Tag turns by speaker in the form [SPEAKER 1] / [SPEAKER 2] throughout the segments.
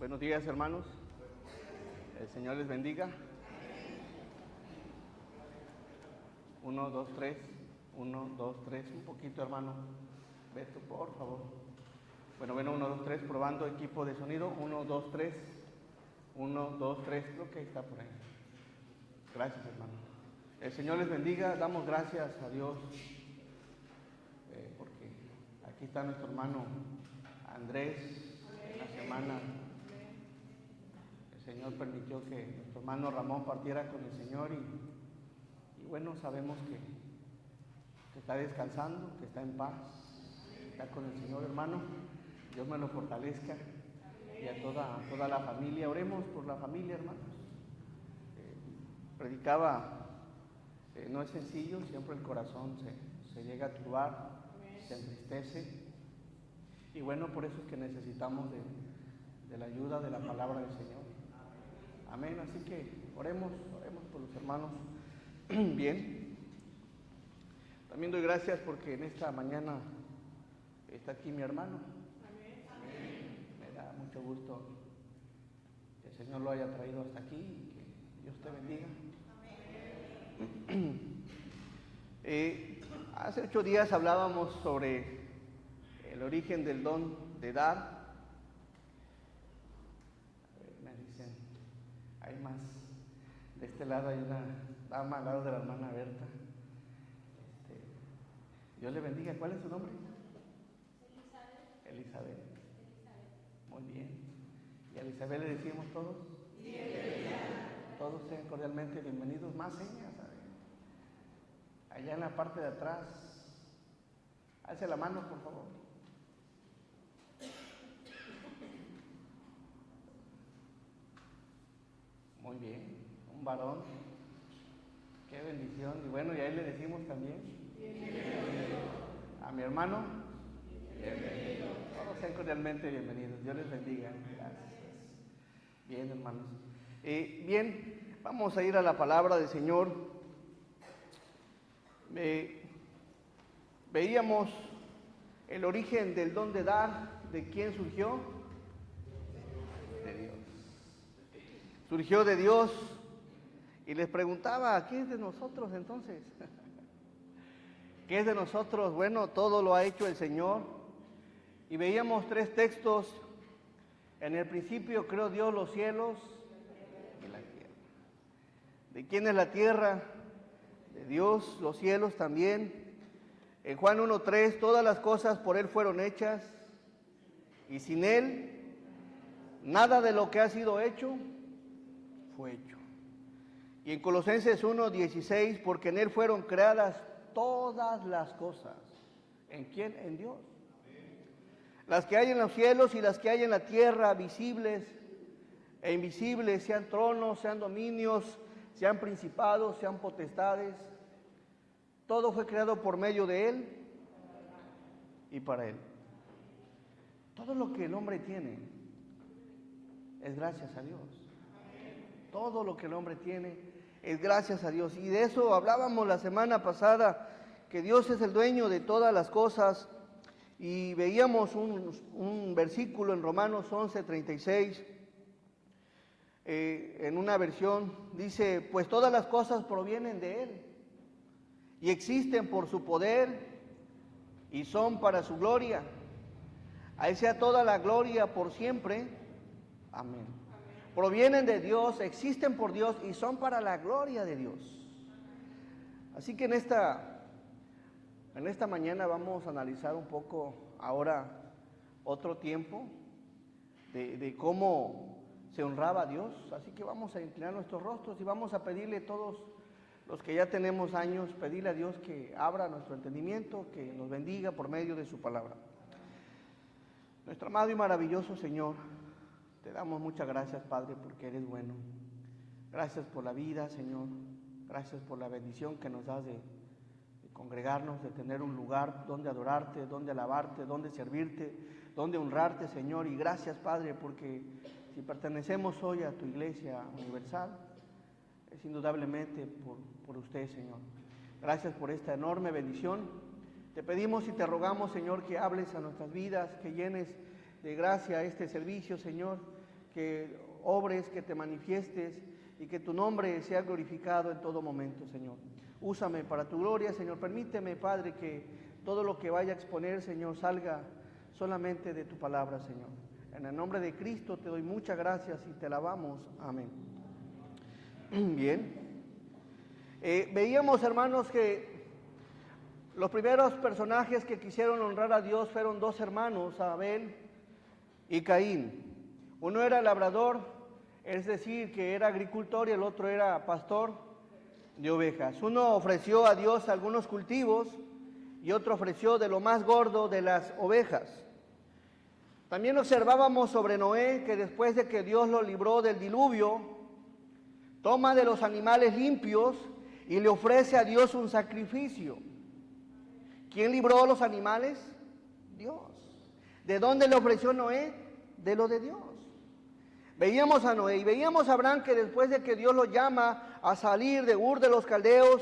[SPEAKER 1] Buenos días, hermanos. El Señor les bendiga. 1, 2, 3. 1, 2, 3. Un poquito, hermano. Beto, por favor. Bueno, 1, 2, 3. Probando equipo de sonido. 1, 2, 3. 1, 2, 3. Creo que está por ahí. Gracias, hermano. El Señor les bendiga. Damos gracias a Dios porque aquí está nuestro hermano Andrés. En la semana el Señor permitió que nuestro hermano Ramón partiera con el Señor y bueno, sabemos que está descansando, que está en paz, está con el Señor, hermano. Dios me lo fortalezca y a toda la familia. Oremos por la familia, hermanos. Predicaba, no es sencillo, siempre el corazón se llega a turbar, se entristece y bueno, por eso es que necesitamos de la ayuda de la palabra del Señor. Amén, así que oremos por los hermanos. Bien, también doy gracias porque en esta mañana está aquí mi hermano. Me da mucho gusto que el Señor lo haya traído hasta aquí y que Dios te bendiga. Hace 8 días hablábamos sobre el origen del don de dar. Me dicen, hay más. De este lado hay una dama al lado de la hermana Berta. Dios le bendiga. ¿Cuál es su nombre? Elizabeth. Muy bien. ¿Y a Elizabeth le decimos todos? Todos sean cordialmente bienvenidos. Más señas. Allá en la parte de atrás. Alce la mano, por favor. Muy bien. Un varón. Qué bendición. Y bueno, y a él le decimos también. Bienvenido. A mi hermano. Bienvenido. Todos sean cordialmente bienvenidos. Dios les bendiga. Gracias. Bien, hermanos. Bien, vamos a ir a la palabra del Señor. Veíamos el origen del don de dar. ¿De quién surgió? De Dios. Surgió de Dios. Y les preguntaba, ¿qué es de nosotros entonces? ¿Qué es de nosotros? Bueno, todo lo ha hecho el Señor. Y veíamos 3 textos. En el principio creó Dios los cielos y la tierra. ¿De quién es la tierra? De Dios, los cielos también. En Juan 1:3, todas las cosas por Él fueron hechas. Y sin Él, nada de lo que ha sido hecho, fue hecho. Y en Colosenses 1:16, porque en Él fueron creadas todas las cosas. ¿En quién? En Dios. Las que hay en los cielos y las que hay en la tierra, visibles e invisibles, sean tronos, sean dominios, sean principados, sean potestades. Todo fue creado por medio de Él y para Él. Todo lo que el hombre tiene es gracias a Dios. Todo lo que el hombre tiene es gracias a Dios. Y de eso hablábamos la semana pasada, que Dios es el dueño de todas las cosas. Y veíamos un versículo en Romanos 11:36. En una versión dice, pues todas las cosas provienen de Él y existen por su poder y son para su gloria. A Él sea toda la gloria por siempre. Amén. Provienen de Dios, existen por Dios y son para la gloria de Dios. Así que en esta mañana vamos a analizar un poco ahora otro tiempo de cómo se honraba a Dios. Así que vamos a inclinar nuestros rostros y vamos a pedirle a todos los que ya tenemos años, pedirle a Dios que abra nuestro entendimiento, que nos bendiga por medio de su palabra. Nuestro amado y maravilloso Señor, te damos muchas gracias, Padre, porque eres bueno. Gracias por la vida, Señor. Gracias por la bendición que nos das de congregarnos, de tener un lugar donde adorarte, donde alabarte, donde servirte, donde honrarte, Señor. Y gracias, Padre, porque si pertenecemos hoy a tu iglesia universal, es indudablemente por usted, Señor. Gracias por esta enorme bendición. Te pedimos y te rogamos, Señor, que hables a nuestras vidas, que llenes de gracia este servicio, Señor, que obres, que te manifiestes y que tu nombre sea glorificado en todo momento, Señor. Úsame para tu gloria, Señor. Permíteme, Padre, que todo lo que vaya a exponer, Señor, salga solamente de tu palabra, Señor. En el nombre de Cristo te doy muchas gracias y te alabamos. Amén. Bien. Veíamos, hermanos, que los primeros personajes que quisieron honrar a Dios fueron dos hermanos, Abel y Caín. Uno era labrador, es decir, que era agricultor, y el otro era pastor de ovejas. Uno ofreció a Dios algunos cultivos y otro ofreció de lo más gordo de las ovejas. También observábamos sobre Noé que después de que Dios lo libró del diluvio, toma de los animales limpios y le ofrece a Dios un sacrificio. ¿Quién libró los animales? Dios. ¿De dónde le ofreció Noé? De lo de Dios. Veíamos a Noé y veíamos a Abraham que después de que Dios lo llama a salir de Ur de los Caldeos,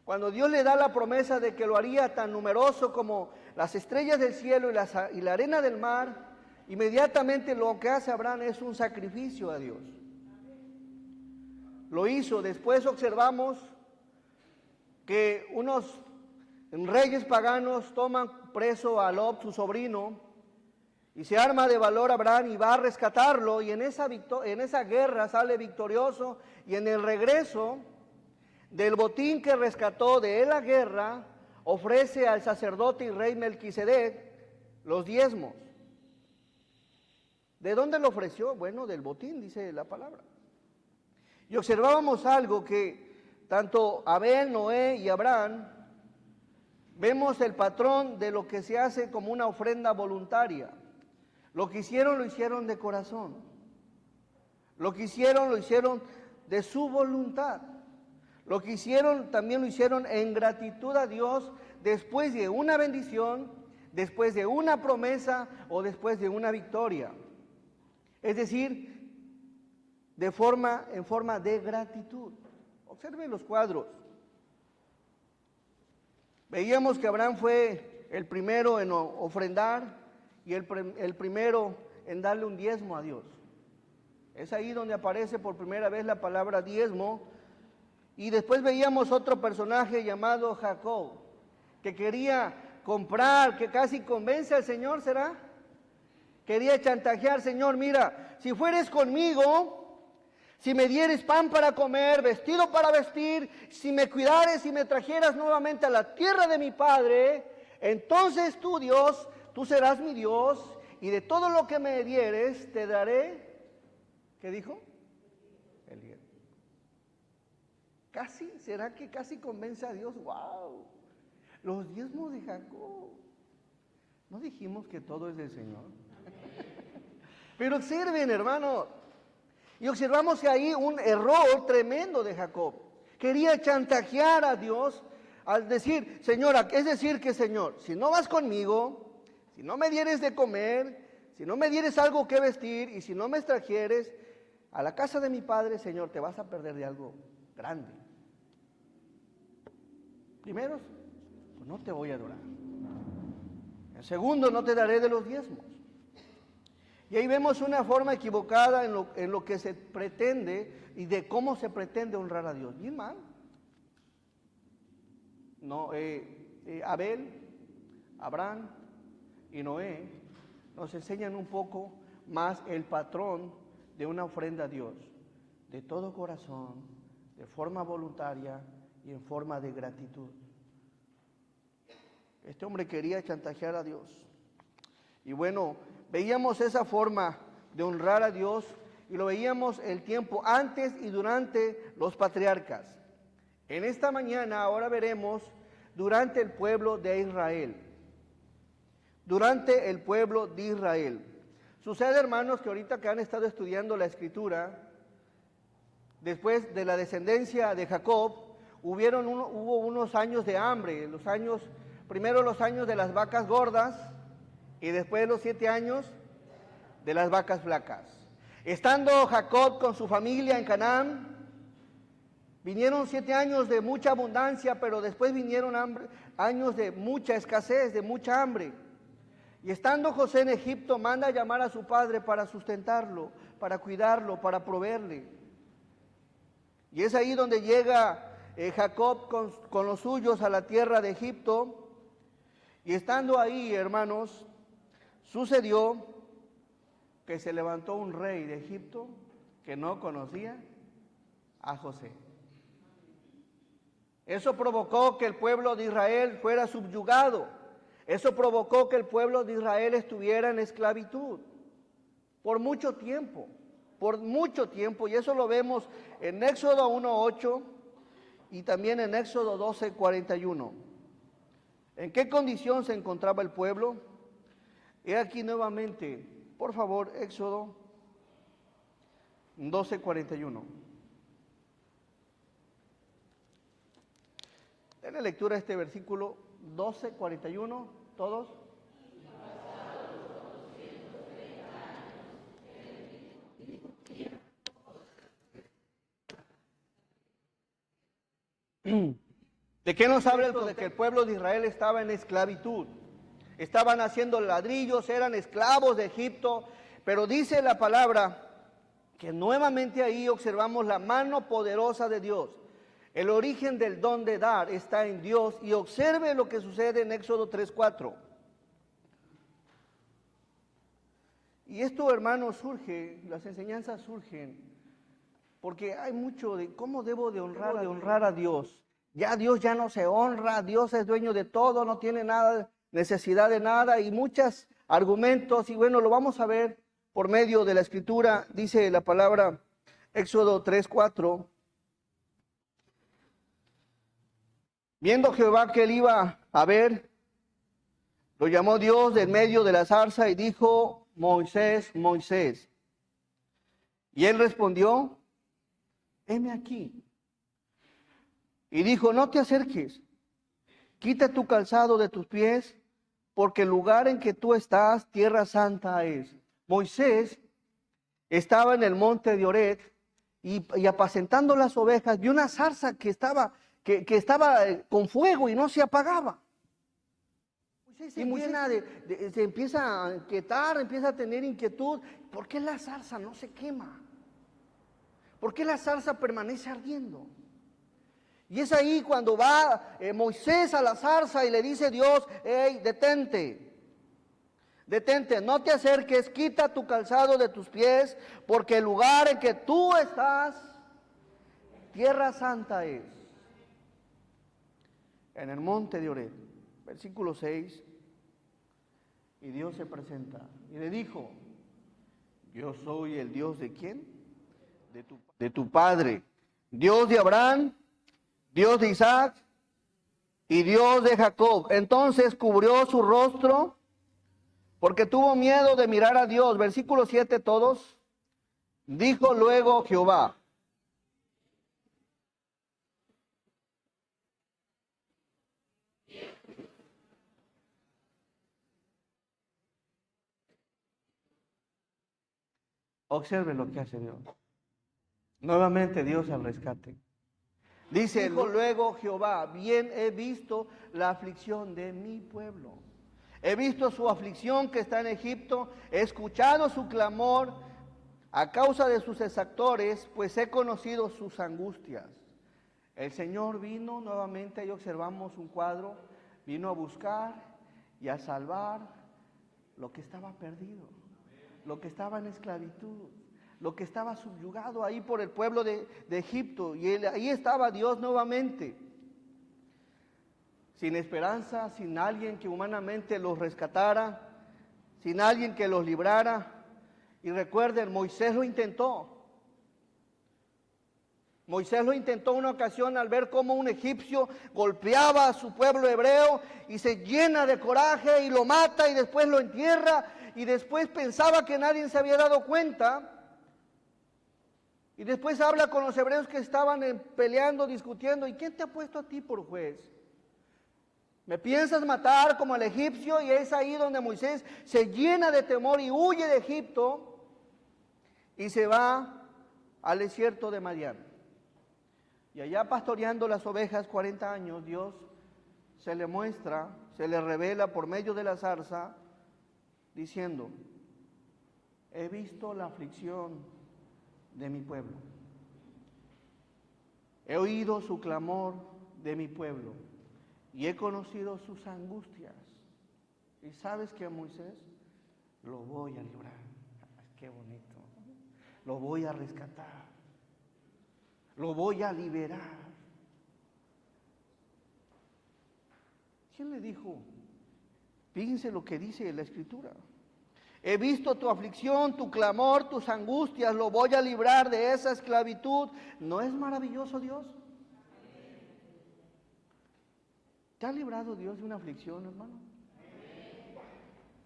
[SPEAKER 1] cuando Dios le da la promesa de que lo haría tan numeroso como las estrellas del cielo y la arena del mar, inmediatamente lo que hace Abraham es un sacrificio a Dios. Lo hizo. Después observamos que unos reyes paganos toman preso a Lot, su sobrino, y se arma de valor Abraham y va a rescatarlo, y en esa guerra sale victorioso, y en el regreso del botín que rescató de la guerra, ofrece al sacerdote y rey Melquisedec los diezmos. ¿De dónde lo ofreció? Bueno, del botín, dice la palabra. Y observábamos algo que tanto Abel, Noé y Abraham, vemos el patrón de lo que se hace como una ofrenda voluntaria. Lo que hicieron, lo hicieron de corazón. Lo que hicieron, lo hicieron de su voluntad. Lo que hicieron, también lo hicieron en gratitud a Dios después de una bendición, después de una promesa o después de una victoria. Es decir, en forma de gratitud. Observen los cuadros. Veíamos que Abraham fue el primero en ofrendar y el primero en darle un diezmo a Dios. Es ahí donde aparece por primera vez la palabra diezmo. Y después veíamos otro personaje llamado Jacob, que quería comprar, que casi convence al Señor, ¿será? Quería chantajear: Señor, mira, si fueres conmigo, si me dieres pan para comer, vestido para vestir, si me cuidares y me trajeras nuevamente a la tierra de mi padre, entonces tú, Dios, tú serás mi Dios, y de todo lo que me dieres te daré, ¿qué dijo? El diezmo. ¿Será que casi convence a Dios? ¡Wow! Los diezmos de Jacob. ¿No dijimos que todo es del Señor? Pero observen, hermano, y observamos que ahí un error tremendo de Jacob. Quería chantajear a Dios al decir: Señor, es decir que, Señor, si no vas conmigo, si no me dieres de comer, si no me dieres algo que vestir y si no me trajeres a la casa de mi padre, Señor, te vas a perder de algo grande. Primero, pues no te voy a adorar. En segundo, no te daré de los diezmos. Y ahí vemos una forma equivocada en lo que se pretende y de cómo se pretende honrar a Dios. Bien mal. No, Abel, Abraham y Noé nos enseñan un poco más el patrón de una ofrenda a Dios, de todo corazón, de forma voluntaria y en forma de gratitud. Este hombre quería chantajear a Dios. Y bueno, veíamos esa forma de honrar a Dios y lo veíamos el tiempo antes y durante los patriarcas. En esta mañana ahora veremos durante el pueblo de Israel. Durante el pueblo de Israel. Sucede, hermanos, que ahorita que han estado estudiando la Escritura, después de la descendencia de Jacob, hubo unos años de hambre, primero los años de las vacas gordas y después los 7 años de las vacas flacas. Estando Jacob con su familia en Canaán, vinieron 7 años de mucha abundancia, pero después vinieron años de mucha escasez, de mucha hambre. Y estando José en Egipto, manda a llamar a su padre para sustentarlo, para cuidarlo, para proveerle. Y es ahí donde llega Jacob con los suyos a la tierra de Egipto. Y estando ahí, hermanos, sucedió que se levantó un rey de Egipto que no conocía a José. Eso provocó que el pueblo de Israel fuera subyugado. Eso provocó que el pueblo de Israel estuviera en esclavitud por mucho tiempo, y eso lo vemos en Éxodo 1:8 y también en Éxodo 12:41. ¿En qué condición se encontraba el pueblo? He aquí nuevamente, por favor, Éxodo 12:41. Denle lectura a este versículo 12:41, todos. ¿De qué nos habla esto? De que el pueblo de Israel estaba en esclavitud. Estaban haciendo ladrillos, eran esclavos de Egipto, pero dice la palabra que nuevamente ahí observamos la mano poderosa de Dios. El origen del don de dar está en Dios, y observe lo que sucede en Éxodo 3:4. Y esto, hermanos, surge, las enseñanzas surgen, porque hay mucho de cómo debo de honrar a Dios. Ya Dios ya no se honra, Dios es dueño de todo, no tiene nada, necesidad de nada, y muchos argumentos, y bueno, lo vamos a ver por medio de la Escritura. Dice la palabra, Éxodo 3:4. Viendo Jehová que él iba a ver, lo llamó Dios del medio de la zarza y dijo: Moisés, Moisés. Y él respondió: heme aquí. Y dijo: no te acerques, quita tu calzado de tus pies, porque el lugar en que tú estás, tierra santa es. Moisés estaba en el monte de Oreb y apacentando las ovejas, vio una zarza que estaba con fuego y no se apagaba. Y Moisés se empieza a inquietar, empieza a tener inquietud. ¿Por qué la zarza no se quema? ¿Por qué la zarza permanece ardiendo? Y es ahí cuando va Moisés a la zarza y le dice Dios: hey, detente, no te acerques, quita tu calzado de tus pies, porque el lugar en que tú estás, tierra santa es. En el monte de Oreb, versículo 6, y Dios se presenta y le dijo: yo soy el Dios de ¿quién? De tu padre, Dios de Abraham, Dios de Isaac y Dios de Jacob. Entonces cubrió su rostro porque tuvo miedo de mirar a Dios. Versículo 7 todos. Dijo luego Jehová: observe lo que hace Dios. Nuevamente Dios al rescate. Dice: dijo luego Jehová: bien he visto la aflicción de mi pueblo. He visto su aflicción que está en Egipto, he escuchado su clamor a causa de sus exactores, pues he conocido sus angustias. El Señor vino nuevamente, ahí observamos un cuadro, vino a buscar y a salvar lo que estaba perdido, lo que estaba en esclavitud, lo que estaba subyugado ahí por el pueblo de Egipto. Y ahí estaba Dios nuevamente, sin esperanza, sin alguien que humanamente los rescatara, sin alguien que los librara. Y recuerden, Moisés lo intentó. Moisés lo intentó una ocasión al ver cómo un egipcio golpeaba a su pueblo hebreo y se llena de coraje y lo mata y después lo entierra, y después pensaba que nadie se había dado cuenta. Y después habla con los hebreos que estaban peleando, discutiendo: ¿y quién te ha puesto a ti por juez? ¿Me piensas matar como el egipcio? Y es ahí donde Moisés se llena de temor y huye de Egipto y se va al desierto de Madián. Y allá pastoreando las ovejas 40 años, Dios se le muestra, se le revela por medio de la zarza diciendo, he visto la aflicción de mi pueblo, he oído su clamor de mi pueblo y he conocido sus angustias. ¿Y sabes qué, Moisés? Lo voy a librar. Qué bonito. Lo voy a rescatar. Lo voy a liberar. ¿Quién le dijo? Fíjense lo que dice la Escritura. He visto tu aflicción, tu clamor, tus angustias, lo voy a librar de esa esclavitud. ¿No es maravilloso Dios? ¿Te ha librado Dios de una aflicción, hermano?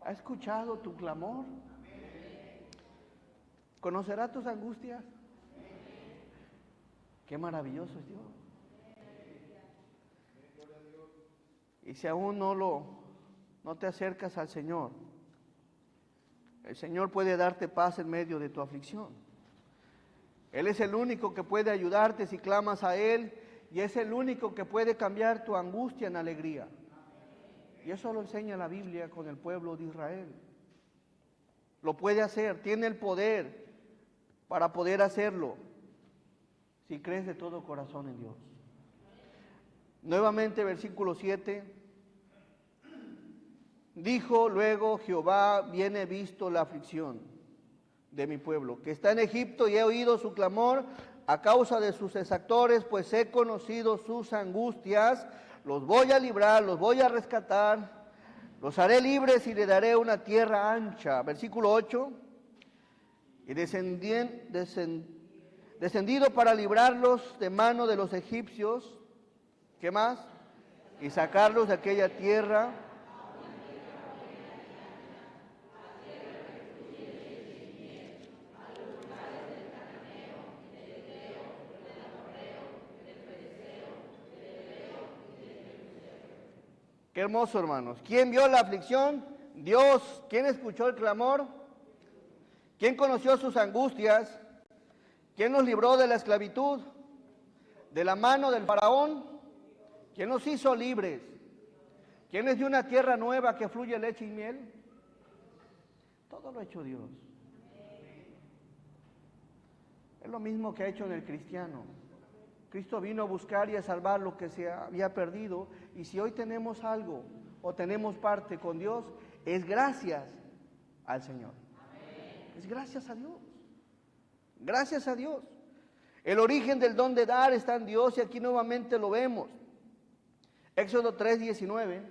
[SPEAKER 1] ¿Ha escuchado tu clamor? ¿Conocerá tus angustias? Qué maravilloso es Dios. Y si aún no te acercas al Señor, el Señor puede darte paz en medio de tu aflicción. Él es el único que puede ayudarte si clamas a Él, y es el único que puede cambiar tu angustia en alegría. Y eso lo enseña la Biblia con el pueblo de Israel. Lo puede hacer, tiene el poder para poder hacerlo, si crees de todo corazón en Dios. Nuevamente, versículo 7. Dijo luego Jehová, bien he visto la aflicción de mi pueblo, que está en Egipto, y he oído su clamor a causa de sus exactores, pues he conocido sus angustias. Los voy a librar, los voy a rescatar, los haré libres y le daré una tierra ancha. Versículo 8. Y descendido para librarlos de mano de los egipcios. ¿Qué más? Y sacarlos de aquella tierra. Qué hermoso, hermanos. ¿Quién vio la aflicción? Dios. ¿Quién escuchó el clamor? ¿Quién conoció sus angustias? ¿Quién nos libró de la esclavitud? ¿De la mano del faraón? ¿Quién nos hizo libres? ¿Quién les dio una tierra nueva que fluye leche y miel? Todo lo ha hecho Dios. Es lo mismo que ha hecho en el cristiano. Cristo vino a buscar y a salvar lo que se había perdido, y si hoy tenemos algo o tenemos parte con Dios, es gracias al Señor. Es gracias a Dios. Gracias a Dios. El origen del don de dar está en Dios, y aquí nuevamente lo vemos. Éxodo 3:19.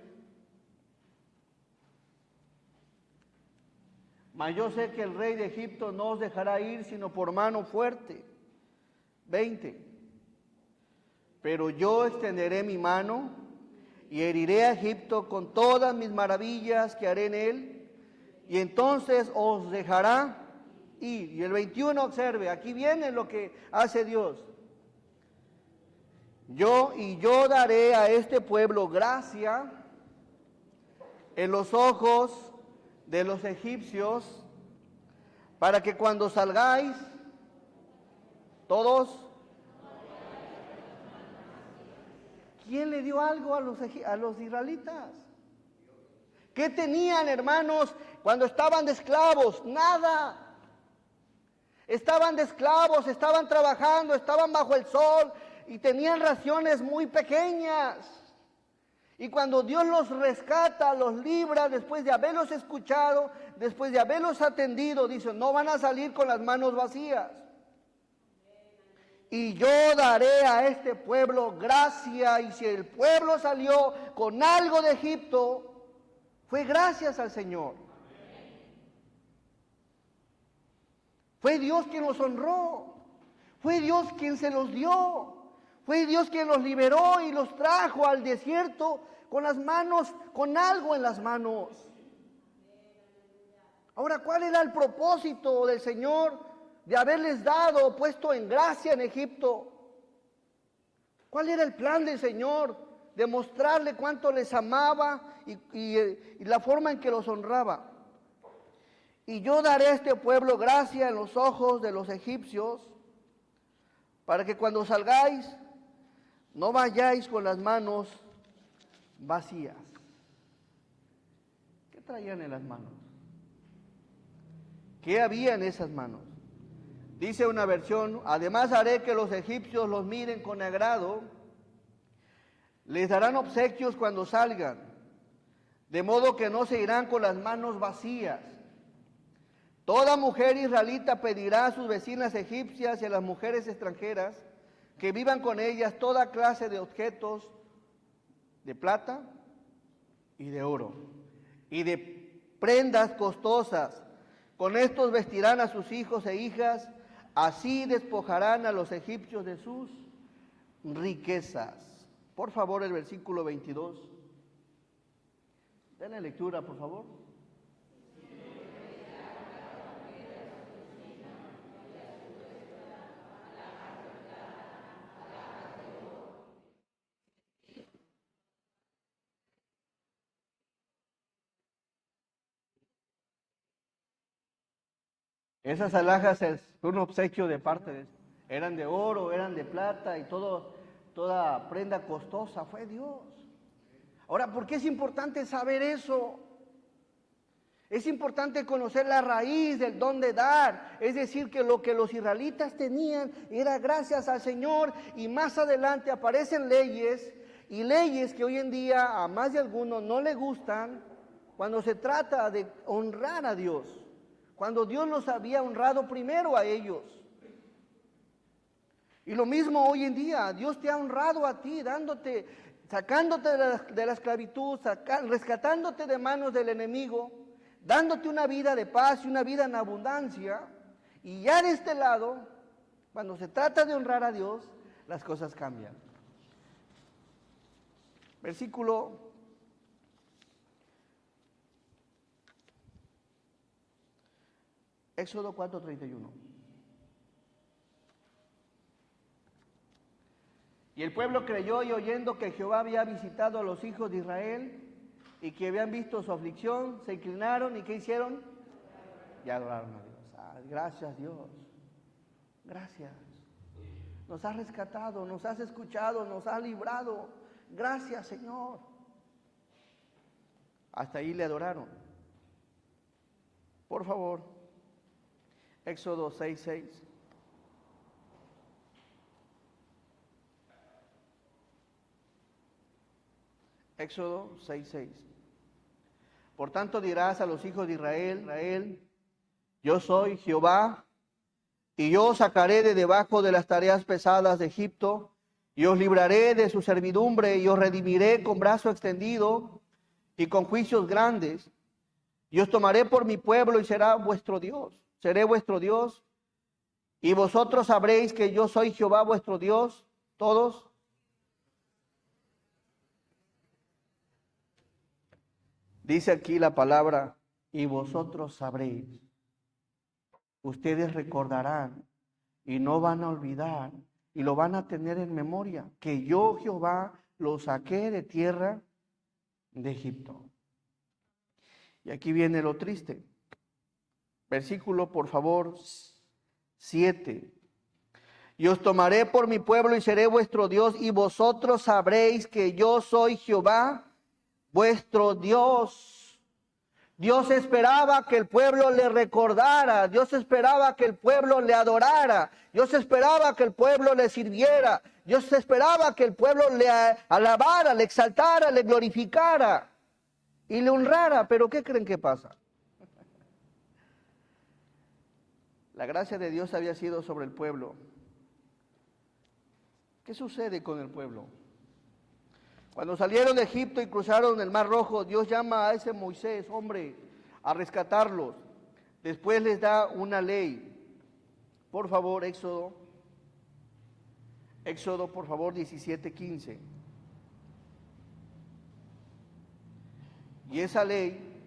[SPEAKER 1] Mas yo sé que el rey de Egipto no os dejará ir sino por mano fuerte. 20. Pero yo extenderé mi mano y heriré a Egipto con todas mis maravillas que haré en él, y entonces os dejará ir. Y el 21, observe, aquí viene lo que hace Dios. Yo daré a este pueblo gracia en los ojos de los egipcios, para que cuando salgáis, todos. ¿Quién le dio algo a los israelitas? ¿Qué tenían, hermanos, cuando estaban de esclavos? Nada. Estaban de esclavos, estaban trabajando, estaban bajo el sol y tenían raciones muy pequeñas. Y cuando Dios los rescata, los libra, después de haberlos escuchado, después de haberlos atendido, dice, no van a salir con las manos vacías. Y yo daré a este pueblo gracia, y si el pueblo salió con algo de Egipto, fue gracias al Señor. Fue Dios quien los honró, fue Dios quien se los dio, fue Dios quien los liberó y los trajo al desierto con las manos, con algo en las manos. Ahora, ¿cuál era el propósito del Señor de haberles dado, puesto en gracia en Egipto? ¿Cuál era el plan del Señor? De mostrarle cuánto les amaba y la forma en que los honraba. Y yo daré a este pueblo gracia en los ojos de los egipcios, para que cuando salgáis, no vayáis con las manos vacías. ¿Qué traían en las manos? ¿Qué había en esas manos? Dice una versión, además haré que los egipcios los miren con agrado, les darán obsequios cuando salgan, de modo que no se irán con las manos vacías. Toda mujer israelita pedirá a sus vecinas egipcias y a las mujeres extranjeras que vivan con ellas toda clase de objetos de plata y de oro y de prendas costosas. Con estos vestirán a sus hijos e hijas, así despojarán a los egipcios de sus riquezas. Por favor, el versículo 22. Denle lectura, por favor. Esas alhajas es un obsequio de parte de Dios. Eran de oro, eran de plata y toda prenda costosa fue Dios. Ahora, ¿por qué es importante saber eso? Es importante conocer la raíz del don de dar, es decir, que lo que los israelitas tenían era gracias al Señor, y más adelante aparecen leyes, y leyes que hoy en día a más de algunos no les gustan cuando se trata de honrar a Dios, cuando Dios los había honrado primero a ellos. Y lo mismo hoy en día, Dios te ha honrado a ti, sacándote de la esclavitud, rescatándote de manos del enemigo, dándote una vida de paz y una vida en abundancia. Y ya de este lado, cuando se trata de honrar a Dios, las cosas cambian. Versículo Éxodo 4:31. Y el pueblo creyó, y oyendo que Jehová había visitado a los hijos de Israel y que habían visto su aflicción, se inclinaron y ¿qué hicieron? Y adoraron a Dios. Gracias, Dios. Gracias. Nos has rescatado, nos has escuchado, nos has librado. Gracias, Señor. Hasta ahí le adoraron. Por favor, Éxodo 6:6. Éxodo 6:6. Por tanto dirás a los hijos de Israel, yo soy Jehová, y yo os sacaré de debajo de las tareas pesadas de Egipto, y os libraré de su servidumbre, y os redimiré con brazo extendido y con juicios grandes, y os tomaré por mi pueblo y seré vuestro Dios, y vosotros sabréis que yo soy Jehová vuestro Dios, todos. Dice aquí la palabra, y vosotros sabréis. Ustedes recordarán y no van a olvidar y lo van a tener en memoria, que yo Jehová los saqué de tierra de Egipto. Y aquí viene lo triste. Versículo, por favor, 7. Y os tomaré por mi pueblo y seré vuestro Dios, y vosotros sabréis que yo soy Jehová vuestro Dios. Dios esperaba que el pueblo le recordara, Dios esperaba que el pueblo le adorara, Dios esperaba que el pueblo le sirviera, Dios esperaba que el pueblo le alabara, le exaltara, le glorificara y le honrara. Pero ¿qué creen que pasa? La gracia de Dios había sido sobre el pueblo. ¿Qué sucede con el pueblo? Cuando salieron de Egipto y cruzaron el Mar Rojo, Dios llama a ese Moisés, hombre, a rescatarlos. Después les da una ley. Por favor, Éxodo, por favor, 17:15. Y esa ley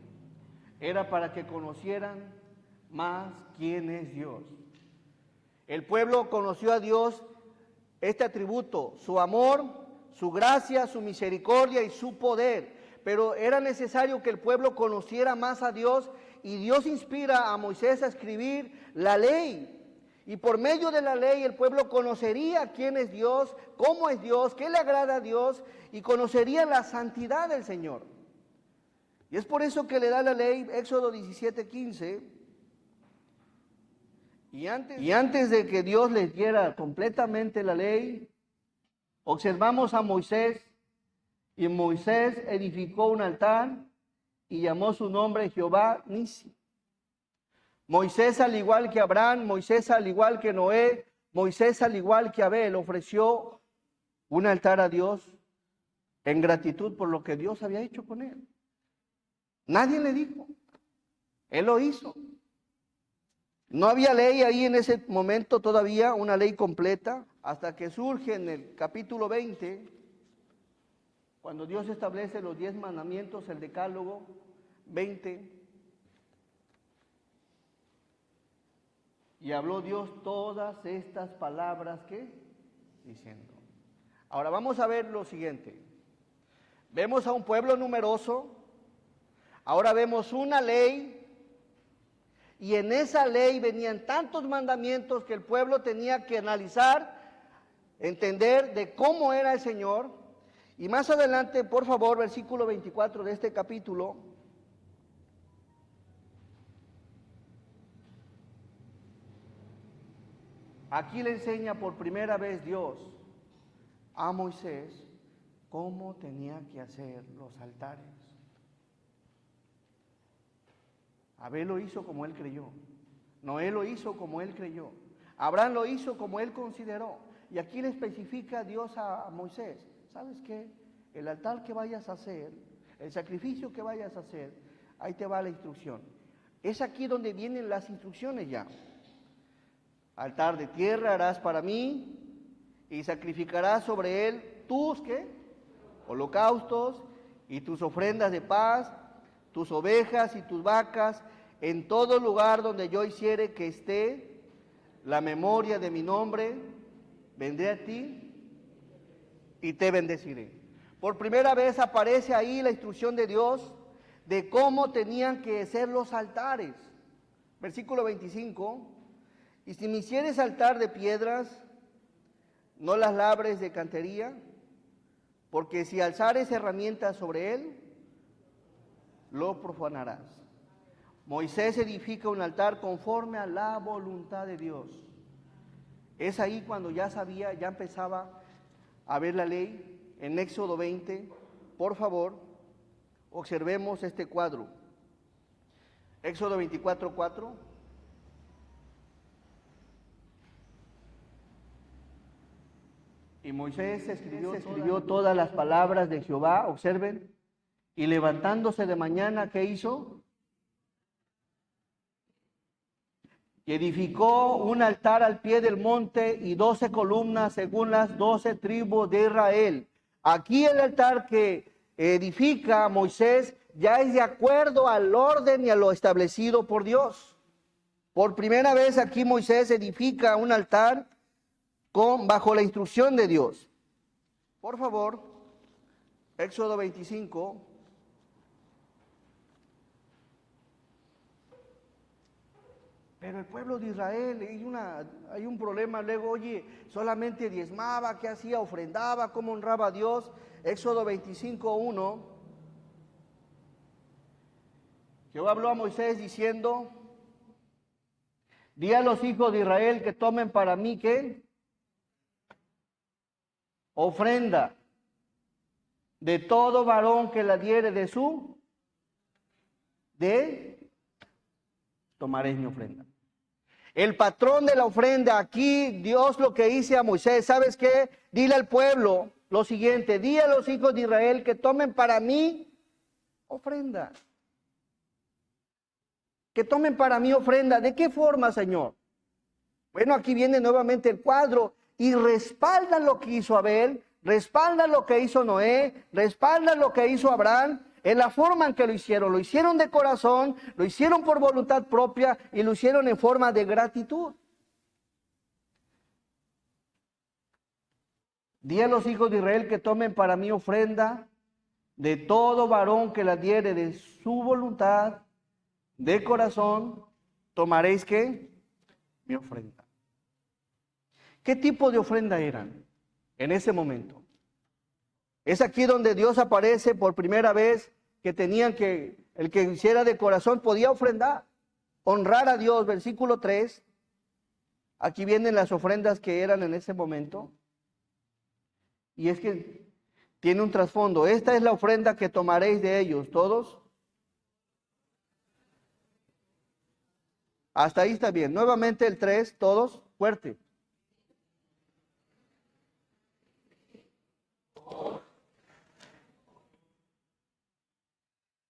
[SPEAKER 1] era para que conocieran más quién es Dios. El pueblo conoció a Dios, este atributo, su amor, su gracia, su misericordia y su poder. Pero era necesario que el pueblo conociera más a Dios, y Dios inspira a Moisés a escribir la ley. Y por medio de la ley el pueblo conocería quién es Dios, cómo es Dios, qué le agrada a Dios, y conocería la santidad del Señor. Y es por eso que le da la ley, Éxodo 17:15. Y antes de que Dios les diera completamente la ley, observamos a Moisés, y Moisés edificó un altar y llamó su nombre Jehová Nisi. Moisés, al igual que Abraham, Moisés, al igual que Noé, Moisés, al igual que Abel, ofreció un altar a Dios en gratitud por lo que Dios había hecho con él. Nadie le dijo, él lo hizo. No había ley ahí en ese momento todavía, una ley completa, hasta que surge en el capítulo 20, cuando Dios establece los 10 mandamientos, el decálogo 20, y habló Dios todas estas palabras que diciendo. Ahora vamos a ver lo siguiente. Vemos a un pueblo numeroso, ahora vemos una ley, y en esa ley venían tantos mandamientos que el pueblo tenía que analizar, entender de cómo era el Señor. Y más adelante, por favor, versículo 24 de este capítulo. Aquí le enseña por primera vez Dios a Moisés cómo tenía que hacer los altares. Abel lo hizo como él creyó. Noé lo hizo como él creyó. Abraham lo hizo como él consideró. Y aquí le especifica Dios a Moisés. ¿Sabes qué? El altar que vayas a hacer, el sacrificio que vayas a hacer, ahí te va la instrucción. Es aquí donde vienen las instrucciones ya. Altar de tierra harás para mí y sacrificarás sobre él tus, ¿qué? Holocaustos y tus ofrendas de paz, tus ovejas y tus vacas, en todo lugar donde yo hiciere que esté la memoria de mi nombre, vendré a ti y te bendeciré. Por primera vez aparece ahí la instrucción de Dios de cómo tenían que ser los altares. Versículo 25, y si me hicieres altar de piedras, no las labres de cantería, porque si alzares herramientas sobre él, lo profanarás. Moisés edifica un altar conforme a la voluntad de Dios. Es ahí cuando ya sabía, ya empezaba a ver la ley. En Éxodo 20, por favor, observemos este cuadro. Éxodo 24:4. Y Moisés escribió todas las palabras de Jehová, observen, y levantándose de mañana, ¿qué hizo? Y edificó un altar al pie del monte y 12 columnas según las 12 tribus de Israel. Aquí el altar que edifica Moisés ya es de acuerdo al orden y a lo establecido por Dios. Por primera vez aquí Moisés edifica un altar bajo la instrucción de Dios. Por favor, Éxodo 25. Pero el pueblo de Israel, hay un problema luego, oye, solamente diezmaba, ¿qué hacía? Ofrendaba, ¿cómo honraba a Dios? Éxodo 25:1. Jehová habló a Moisés diciendo, di a los hijos de Israel que tomen para mí, ¿qué? Ofrenda de todo varón que la diere tomaréis mi ofrenda. El patrón de la ofrenda, aquí Dios lo que dice a Moisés, ¿sabes qué? Dile al pueblo lo siguiente, di a los hijos de Israel que tomen para mí ofrenda. Que tomen para mí ofrenda. ¿De qué forma, Señor? Bueno, aquí viene nuevamente el cuadro y respalda lo que hizo Abel, respalda lo que hizo Noé, respalda lo que hizo Abraham, en la forma en que lo hicieron de corazón, lo hicieron por voluntad propia y lo hicieron en forma de gratitud. Di a los hijos de Israel que tomen para mí ofrenda de todo varón que la diere de su voluntad, de corazón, tomaréis ¿qué? Mi ofrenda. ¿Qué tipo de ofrenda eran en ese momento? Es aquí donde Dios aparece por primera vez que tenían que, el que hiciera de corazón podía ofrendar, honrar a Dios, versículo 3. Aquí vienen las ofrendas que eran en ese momento. Y es que tiene un trasfondo. Esta es la ofrenda que tomaréis de ellos, todos. Hasta ahí está bien. Nuevamente el 3, todos, fuerte.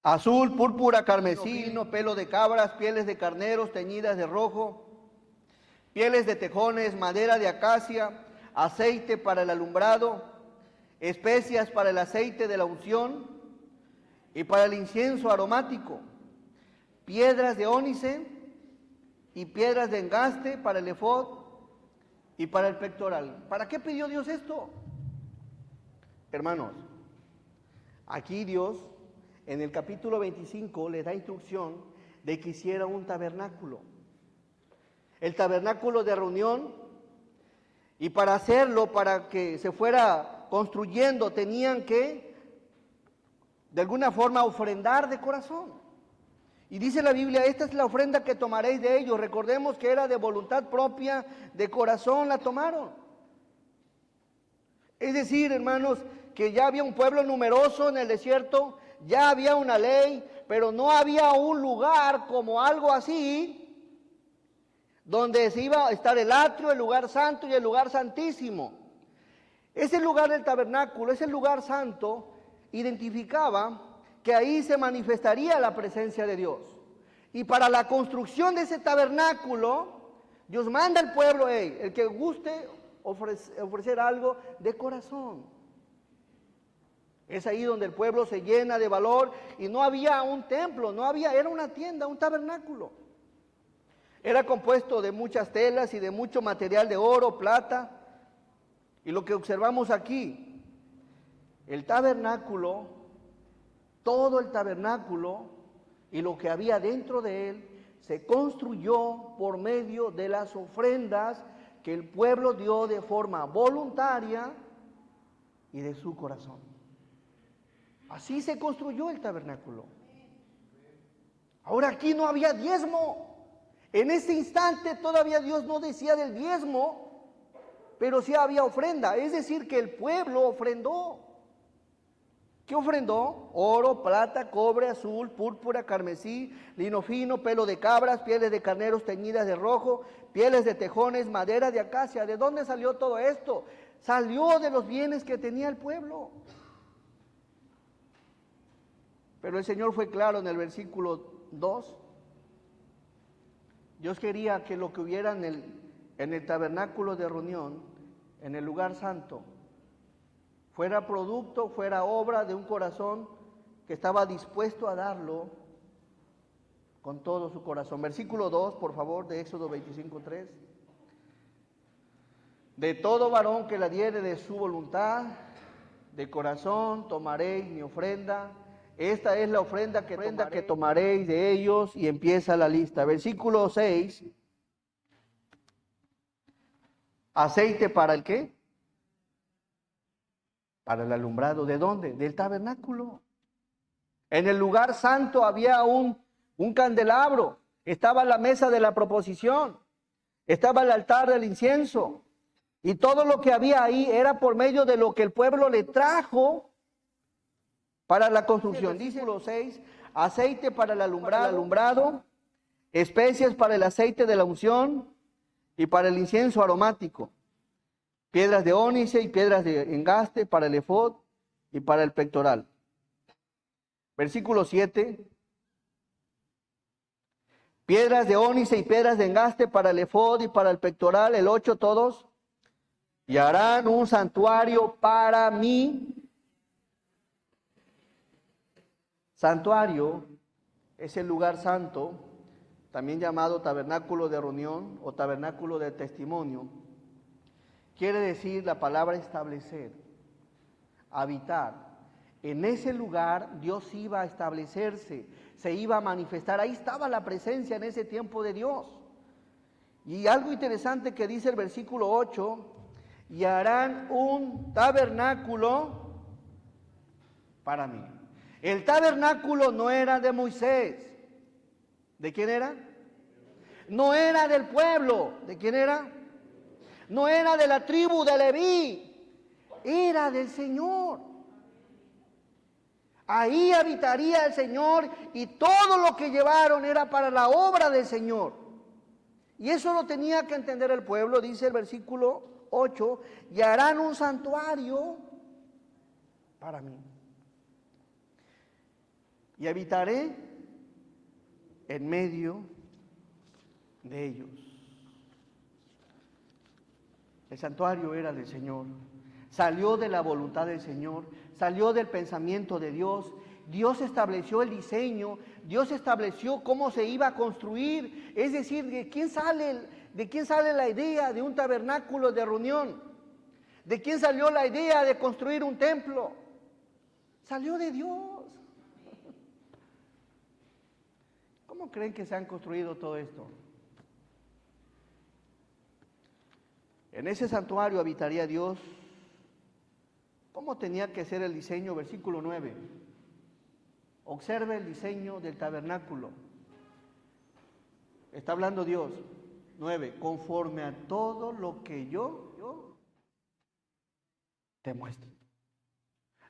[SPEAKER 1] Azul, púrpura, carmesí, pelo de cabras, pieles de carneros teñidas de rojo, pieles de tejones, madera de acacia, aceite para el alumbrado, especias para el aceite de la unción y para el incienso aromático, piedras de ónice y piedras de engaste para el efod y para el pectoral. ¿Para qué pidió Dios esto? Hermanos, aquí Dios en el capítulo 25 le da instrucción de que hiciera un tabernáculo. El tabernáculo de reunión, y para hacerlo, para que se fuera construyendo, tenían que, de alguna forma, ofrendar de corazón. Y dice la Biblia, esta es la ofrenda que tomaréis de ellos. Recordemos que era de voluntad propia, de corazón la tomaron. Es decir, hermanos, que ya había un pueblo numeroso en el desierto, ya había una ley, pero no había un lugar como algo así, donde se iba a estar el atrio, el lugar santo y el lugar santísimo. Ese lugar del tabernáculo, ese lugar santo, identificaba que ahí se manifestaría la presencia de Dios. Y para la construcción de ese tabernáculo, Dios manda al pueblo, el que guste ofrecer algo de corazón. Es ahí donde el pueblo se llena de valor y no había un templo, era una tienda, un tabernáculo. Era compuesto de muchas telas y de mucho material de oro, plata. Y lo que observamos aquí, el tabernáculo, todo el tabernáculo y lo que había dentro de él, se construyó por medio de las ofrendas que el pueblo dio de forma voluntaria y de su corazón. Así se construyó el tabernáculo. Ahora aquí no había diezmo. En ese instante todavía Dios no decía del diezmo, pero sí había ofrenda. Es decir, que el pueblo ofrendó. ¿Qué ofrendó? Oro, plata, cobre, azul, púrpura, carmesí, lino fino, pelo de cabras, pieles de carneros teñidas de rojo, pieles de tejones, madera de acacia. ¿De dónde salió todo esto? Salió de los bienes que tenía el pueblo. Pero el Señor fue claro en el versículo 2. Dios quería que lo que hubiera en el tabernáculo de reunión, en el lugar santo, fuera producto, fuera obra de un corazón que estaba dispuesto a darlo con todo su corazón. Versículo 2, por favor, de Éxodo 25:3. De todo varón que la diere de su voluntad, de corazón tomaréis mi ofrenda. Esta es la ofrenda que tomaréis de ellos, y empieza la lista. Versículo 6. ¿Aceite para el qué? Para el alumbrado. ¿De dónde? Del tabernáculo. En el lugar santo había un candelabro. Estaba la mesa de la proposición. Estaba el altar del incienso. Y todo lo que había ahí era por medio de lo que el pueblo le trajo para la construcción. Versículo 6, aceite para el alumbrado, especias para el aceite de la unción y para el incienso aromático, piedras de ónice y piedras de engaste para el efod y para el pectoral. Versículo 7, piedras de ónice y piedras de engaste para el efod y para el pectoral. El 8, todos. Y harán un santuario para mí. Santuario es el lugar santo, también llamado tabernáculo de reunión o tabernáculo de testimonio. Quiere decir la palabra establecer, habitar. En ese lugar Dios iba a establecerse, se iba a manifestar. Ahí estaba la presencia en ese tiempo de Dios. Y algo interesante que dice el versículo 8, y harán un tabernáculo para mí. El tabernáculo no era de Moisés. ¿De quién era? No era del pueblo. ¿De quién era? no era de la tribu de Leví, era del Señor. Ahí habitaría el Señor y todo lo que llevaron era para la obra del Señor. Y eso lo tenía que entender el pueblo, dice el versículo 8, y harán un santuario para mí. Y habitaré en medio de ellos. El santuario era del Señor. Salió de la voluntad del Señor, salió del pensamiento de Dios. Dios estableció el diseño, Dios estableció cómo se iba a construir. Es decir, ¿de quién sale la idea de un tabernáculo de reunión? ¿De quién salió la idea de construir un templo? Salió de Dios. ¿Cómo creen que se han construido todo esto? En ese santuario habitaría Dios. ¿Cómo tenía que ser el diseño? Versículo 9. Observe el diseño del tabernáculo. Está hablando Dios. 9. Conforme a todo lo que yo te muestro.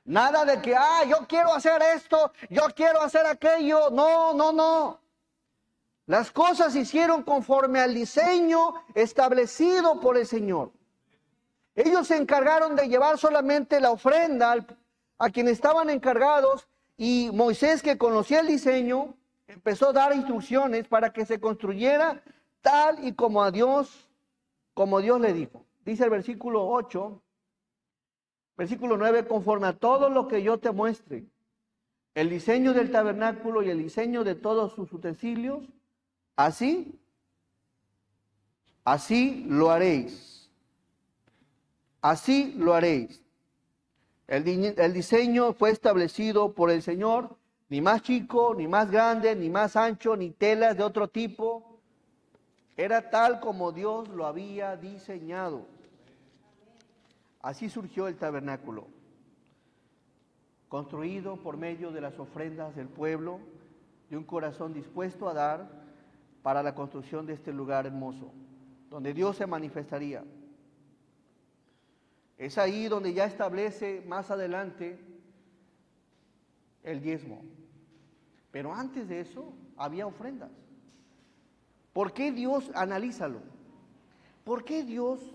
[SPEAKER 1] Nada de que, yo quiero hacer esto, yo quiero hacer aquello. No. Las cosas se hicieron conforme al diseño establecido por el Señor. Ellos se encargaron de llevar solamente la ofrenda a quienes estaban encargados, y Moisés, que conocía el diseño, empezó a dar instrucciones para que se construyera tal y como Dios le dijo. Dice el versículo 8, versículo 9, conforme a todo lo que yo te muestre, el diseño del tabernáculo y el diseño de todos sus utensilios, así lo haréis. Así lo haréis. El diseño fue establecido por el Señor, ni más chico, ni más grande, ni más ancho, ni telas de otro tipo. Era tal como Dios lo había diseñado. Así surgió el tabernáculo, construido por medio de las ofrendas del pueblo, de un corazón dispuesto a dar para la construcción de este lugar hermoso, donde Dios se manifestaría. Es ahí donde ya establece más adelante el diezmo. Pero antes de eso había ofrendas. ¿Por qué Dios, analízalo, por qué Dios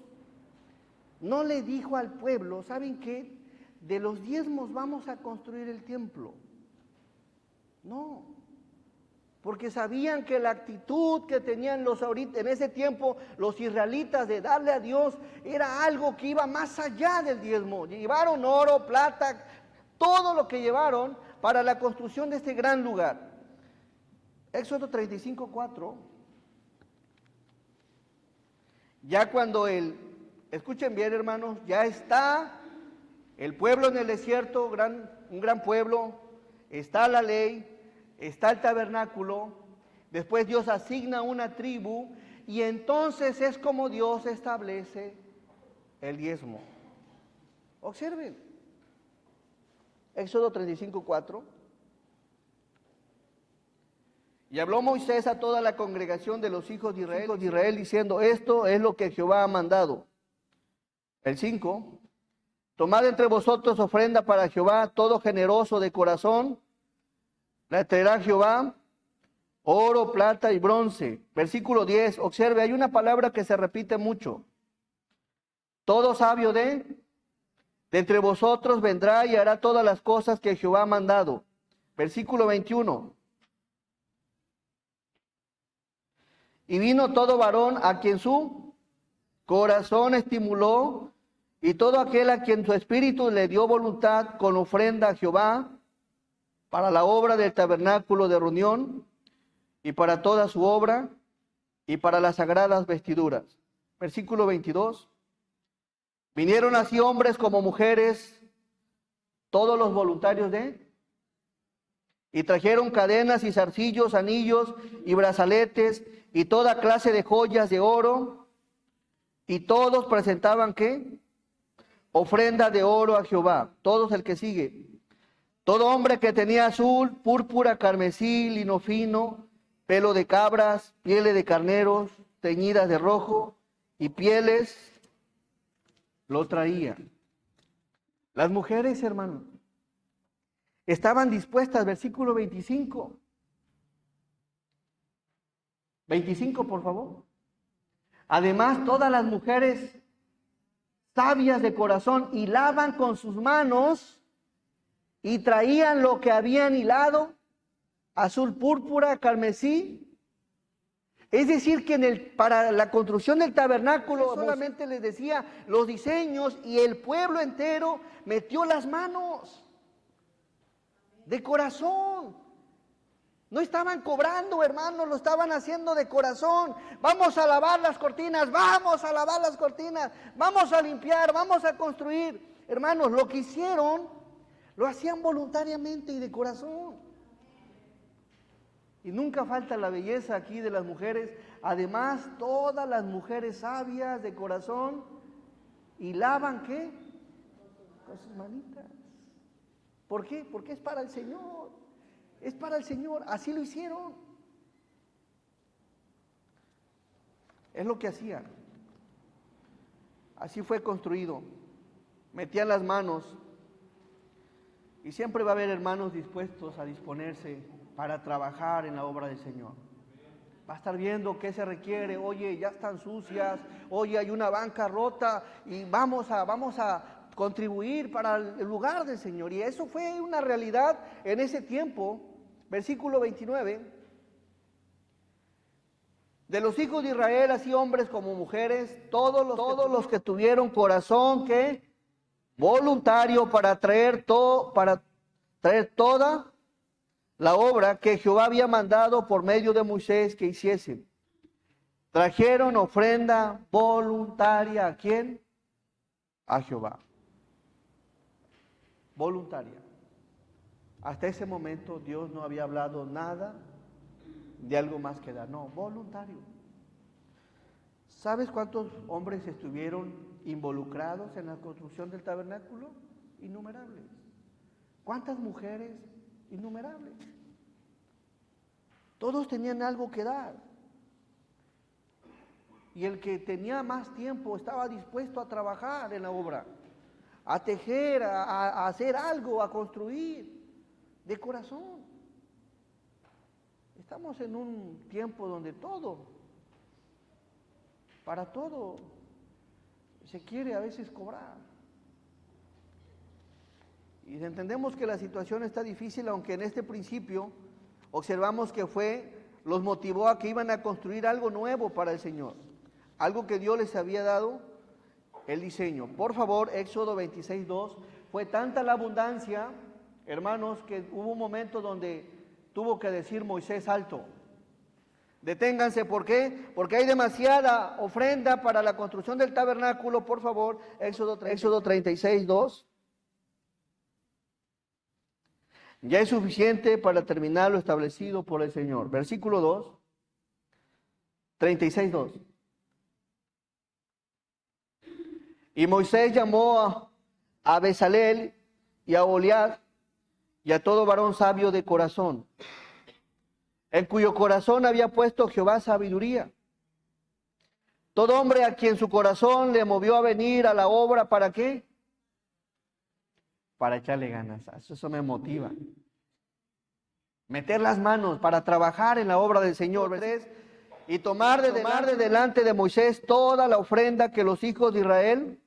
[SPEAKER 1] no le dijo al pueblo, ¿saben qué? De los diezmos vamos a construir el templo? No. Porque sabían que la actitud que tenían en ese tiempo los israelitas de darle a Dios era algo que iba más allá del diezmo. Llevaron oro, plata, todo lo que llevaron para la construcción de este gran lugar. Éxodo 35:4. Ya cuando escuchen bien, hermanos, ya está el pueblo en el desierto, un gran pueblo, está la ley, está el tabernáculo, después Dios asigna una tribu y entonces es como Dios establece el diezmo. Observen, Éxodo 35:4. Y habló Moisés a toda la congregación de los hijos de Israel, diciendo, esto es lo que Jehová ha mandado. El 5, tomad entre vosotros ofrenda para Jehová, todo generoso de corazón, la traerá Jehová, oro, plata y bronce. Versículo 10, observe, hay una palabra que se repite mucho. Todo sabio de entre vosotros vendrá y hará todas las cosas que Jehová ha mandado. Versículo 21. Y vino todo varón a quien su corazón estimuló, y todo aquel a quien su espíritu le dio voluntad con ofrenda a Jehová, para la obra del tabernáculo de reunión, y para toda su obra, y para las sagradas vestiduras. Versículo 22. Vinieron así hombres como mujeres, todos los voluntarios y trajeron cadenas y zarcillos, anillos y brazaletes, y toda clase de joyas de oro, y todos presentaban, ¿qué? Ofrenda de oro a Jehová. Todos, el que sigue. Todo hombre que tenía azul, púrpura, carmesí, lino fino, pelo de cabras, pieles de carneros, teñidas de rojo, y pieles lo traían. Las mujeres, hermano, estaban dispuestas, versículo 25. 25, por favor. Además, todas las mujeres sabias de corazón hilaban con sus manos y traían lo que habían hilado, azul, púrpura, carmesí. Es decir, que para la construcción del tabernáculo solamente les decía los diseños y el pueblo entero metió las manos de corazón. No estaban cobrando, hermanos, lo estaban haciendo de corazón. Vamos a lavar las cortinas, vamos a lavar las cortinas, vamos a limpiar, vamos a construir. Hermanos, lo que hicieron, lo hacían voluntariamente y de corazón. Y nunca falta la belleza aquí de las mujeres. Además, todas las mujeres sabias de corazón hilaban, ¿qué? Con sus manitas. ¿Por qué? Porque es para el Señor. Es para el Señor. Así lo hicieron. Es lo que hacían. Así fue construido. Metían las manos. Y siempre va a haber hermanos dispuestos a disponerse para trabajar en la obra del Señor. Va a estar viendo qué se requiere. Oye, ya están sucias. Oye, hay una banca rota y vamos a contribuir para el lugar del Señor. Y eso fue una realidad en ese tiempo. Versículo 29. De los hijos de Israel, así hombres como mujeres, todos los que tuvieron corazón que voluntario para traer toda la obra que Jehová había mandado por medio de Moisés que hiciesen. Trajeron ofrenda voluntaria. ¿A quién? A Jehová. Voluntaria. Hasta ese momento Dios no había hablado nada de algo más que dar. No, voluntario. ¿Sabes cuántos hombres estuvieron involucrados en la construcción del tabernáculo? Innumerables. ¿Cuántas mujeres? Innumerables. Todos tenían algo que dar. Y el que tenía más tiempo estaba dispuesto a trabajar en la obra, a tejer, a hacer algo, a construir de corazón. Estamos en un tiempo donde para todo, se quiere a veces cobrar. Y entendemos que la situación está difícil, aunque en este principio observamos que los motivó a que iban a construir algo nuevo para el Señor, algo que Dios les había dado el diseño. Por favor, Éxodo 26:2, fue tanta la abundancia, hermanos, que hubo un momento donde tuvo que decir Moisés: alto, deténganse. ¿Por qué? Porque hay demasiada ofrenda para la construcción del tabernáculo. Por favor, Éxodo 36:2. Ya es suficiente para terminar lo establecido por el Señor. Versículo 2, 36:2. Y Moisés llamó a Bezalel y a Oholiab y a todo varón sabio de corazón, en cuyo corazón había puesto Jehová sabiduría. Todo hombre a quien su corazón le movió a venir a la obra, ¿para qué? Para echarle ganas. Eso me motiva. Meter las manos para trabajar en la obra del Señor. Y tomar de delante de Moisés toda la ofrenda que los hijos de Israel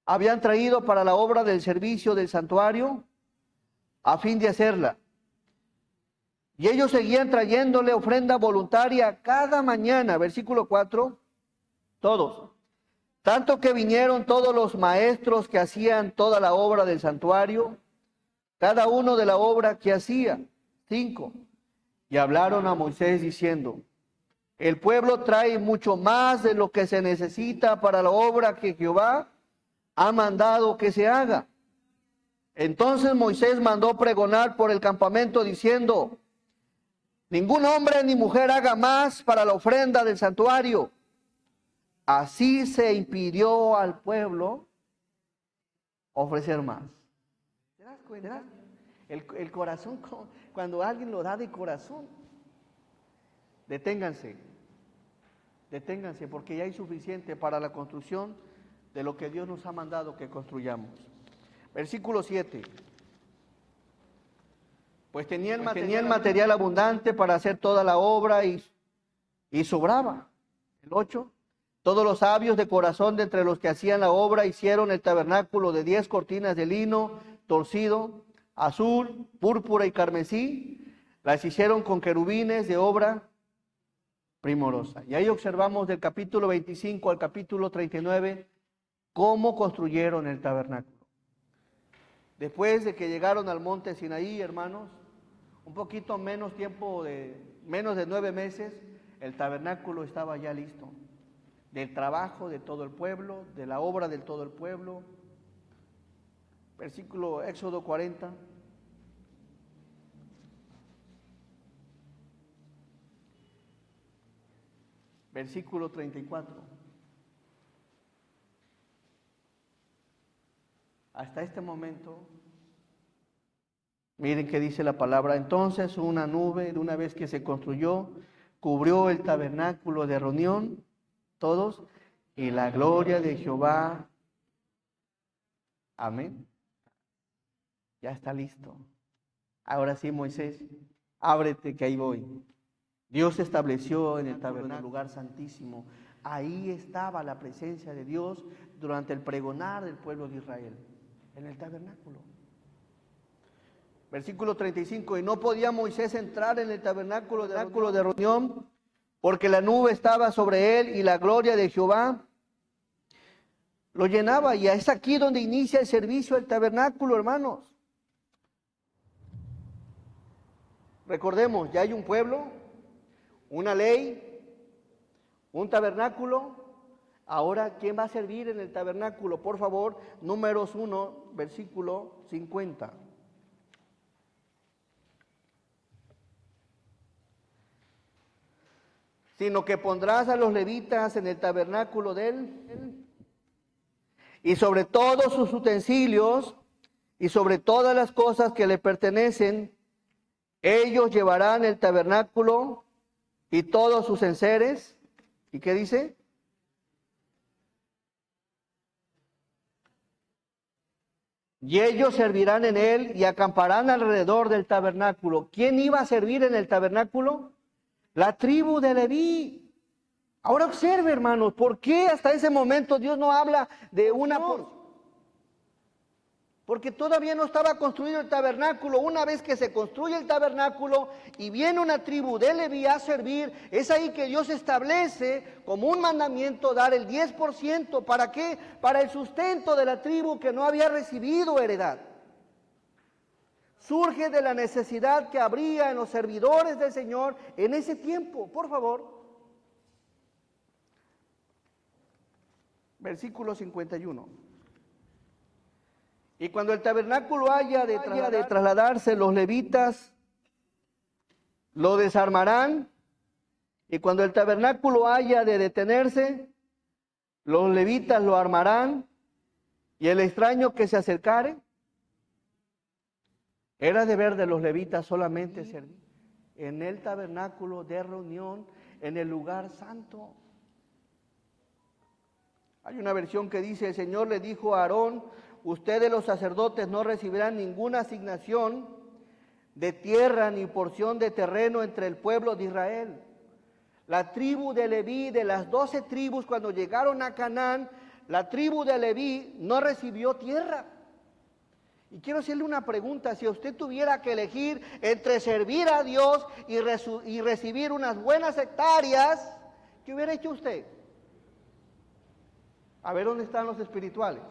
[SPEAKER 1] habían traído para la obra del servicio del santuario, a fin de hacerla. Y ellos seguían trayéndole ofrenda voluntaria cada mañana. Versículo 4. Todos. Tanto que vinieron todos los maestros que hacían toda la obra del santuario, cada uno de la obra que hacía. 5. Y hablaron a Moisés diciendo: el pueblo trae mucho más de lo que se necesita para la obra que Jehová ha mandado que se haga. Entonces Moisés mandó pregonar por el campamento diciendo: ningún hombre ni mujer haga más para la ofrenda del santuario. Así se impidió al pueblo ofrecer más. ¿Te das cuenta? El corazón, cuando alguien lo da de corazón. Deténganse, porque ya hay suficiente para la construcción de lo que Dios nos ha mandado que construyamos. Versículo 7. Pues tenían material abundante para hacer toda la obra y sobraba. El 8. Todos los sabios de corazón de entre los que hacían la obra hicieron el tabernáculo de 10 cortinas de lino torcido, azul, púrpura y carmesí. Las hicieron con querubines de obra primorosa. Y ahí observamos del capítulo 25 al capítulo 39 cómo construyeron el tabernáculo. Después de que llegaron al monte Sinaí, hermanos, un poquito menos menos de 9 meses, el tabernáculo estaba ya listo. Del trabajo de todo el pueblo, de la obra de todo el pueblo. Versículo Éxodo 40. Versículo 34. Hasta este momento, miren qué dice la palabra. Entonces una nube, de una vez que se construyó, cubrió el tabernáculo de reunión, todos, y la gloria de Jehová. Amén. Ya está listo. Ahora sí, Moisés, ábrete que ahí voy. Dios estableció en el tabernáculo, en el lugar santísimo. Ahí estaba la presencia de Dios durante el pregonar del pueblo de Israel, en el tabernáculo. Versículo 35, y no podía Moisés entrar en el tabernáculo de reunión, porque la nube estaba sobre él y la gloria de Jehová lo llenaba. Y es aquí donde inicia el servicio del tabernáculo, hermanos. Recordemos, ya hay un pueblo, una ley, un tabernáculo. Ahora, ¿quién va a servir en el tabernáculo? Por favor, Números 1, versículo 50. Sino que pondrás a los levitas en el tabernáculo de él, y sobre todos sus utensilios, y sobre todas las cosas que le pertenecen, ellos llevarán el tabernáculo y todos sus enseres. ¿Y qué dice? Y ellos servirán en él y acamparán alrededor del tabernáculo. ¿Quién iba a servir en el tabernáculo? La tribu de Leví. Ahora observe, hermanos, ¿por qué hasta ese momento Dios no habla de una porción? Porque todavía no estaba construido el tabernáculo. Una vez que se construye el tabernáculo y viene una tribu de Leví a servir, es ahí que Dios establece como un mandamiento dar el 10%. ¿Para qué? Para el sustento de la tribu que no había recibido heredad. Surge de la necesidad que habría en los servidores del Señor en ese tiempo. Por favor. Versículo 51. Y cuando el tabernáculo haya de trasladarse, los levitas lo desarmarán. Y cuando el tabernáculo haya de detenerse, los levitas lo armarán. Y el extraño que se acercare, era deber de los levitas solamente servir en el tabernáculo de reunión, en el lugar santo. Hay una versión que dice, el Señor le dijo a Aarón, ustedes los sacerdotes no recibirán ninguna asignación de tierra ni porción de terreno entre el pueblo de Israel. La tribu de Leví, de las 12 tribus, cuando llegaron a Canaán, la tribu de Leví no recibió tierra. Y quiero hacerle una pregunta, si usted tuviera que elegir entre servir a Dios y recibir unas buenas hectáreas, ¿qué hubiera hecho usted? A ver dónde están los espirituales.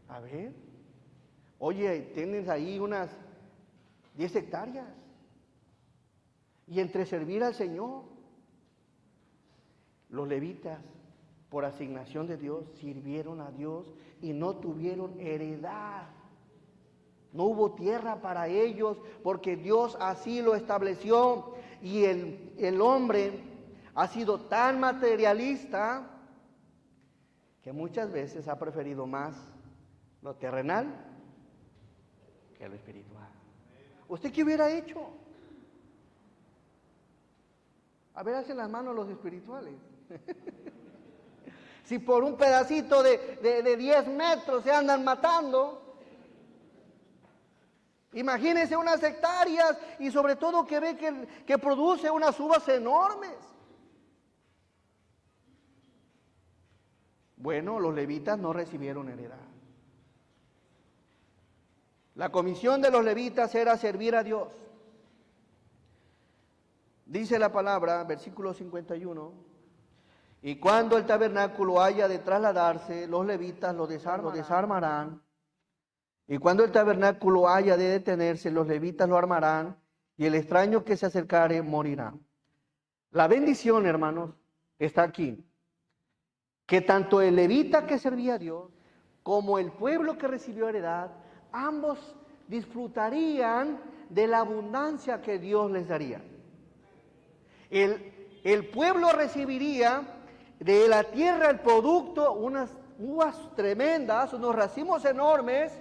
[SPEAKER 1] A ver. Oye, tienes ahí unas 10 hectáreas. Y entre servir al Señor, los levitas, por asignación de Dios, sirvieron a Dios y no tuvieron heredad. No hubo tierra para ellos porque Dios así lo estableció. Y el hombre ha sido tan materialista que muchas veces ha preferido más lo terrenal que lo espiritual. ¿Usted qué hubiera hecho? A ver, hacen las manos los espirituales. Si por un pedacito de 10 metros se andan matando, imagínense unas hectáreas y sobre todo que ve que produce unas uvas enormes. Bueno, los levitas no recibieron heredad. La comisión de los levitas era servir a Dios. Dice la palabra, versículo 51, y cuando el tabernáculo haya de trasladarse, los levitas lo desarmarán. Y cuando el tabernáculo haya de detenerse, los levitas lo armarán, y el extraño que se acercare morirá. La bendición, hermanos, está aquí. Que tanto el levita que servía a Dios, como el pueblo que recibió heredad, ambos disfrutarían de la abundancia que Dios les daría. El pueblo recibiría de la tierra el producto, unas uvas tremendas, unos racimos enormes,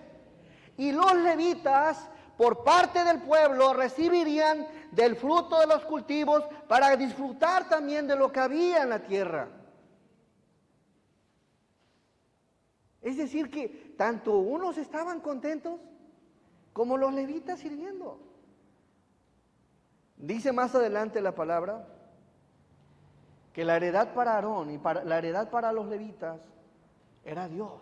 [SPEAKER 1] y los levitas, por parte del pueblo, recibirían del fruto de los cultivos para disfrutar también de lo que había en la tierra. Es decir, que tanto unos estaban contentos como los levitas sirviendo. Dice más adelante la palabra que la heredad para Aarón y la heredad para los levitas era Dios.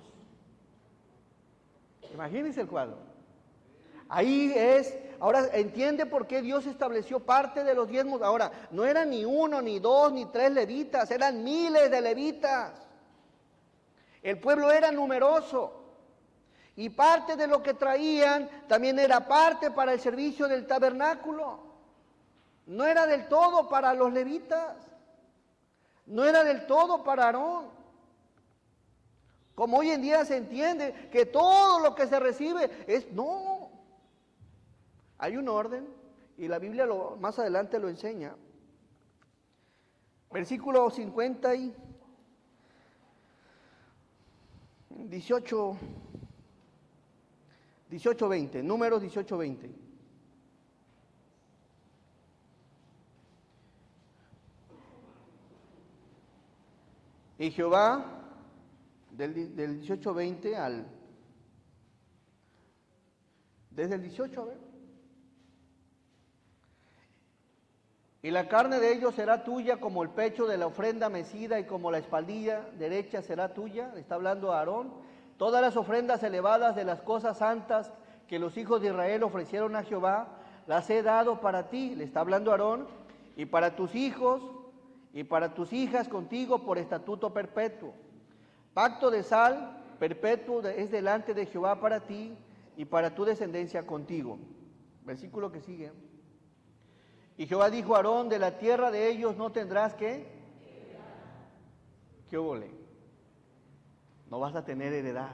[SPEAKER 1] Imagínense el cuadro. Ahí es, ahora entiende por qué Dios estableció parte de los diezmos. Ahora, no eran ni uno, ni dos, ni tres levitas, eran miles de levitas. El pueblo era numeroso. Y parte de lo que traían también era parte para el servicio del tabernáculo. No era del todo para los levitas. No era del todo para Aarón. Como hoy en día se entiende que todo lo que se recibe es no. Hay un orden y la Biblia más adelante lo enseña. Versículo 50 y 18, 20, Números 18, 20. Y Jehová, del 18, 20 al... Desde el 18, a ver. Y la carne de ellos será tuya como el pecho de la ofrenda mecida y como la espaldilla derecha será tuya. Está hablando a Aarón. Todas las ofrendas elevadas de las cosas santas que los hijos de Israel ofrecieron a Jehová, las he dado para ti. Le está hablando a Aarón. Y para tus hijos y para tus hijas contigo por estatuto perpetuo. Pacto de sal perpetuo es delante de Jehová para ti y para tu descendencia contigo. Versículo que sigue. Y Jehová dijo a Aarón, de la tierra de ellos no tendrás ¿qué? ¿Qué hubo? No vas a tener heredad.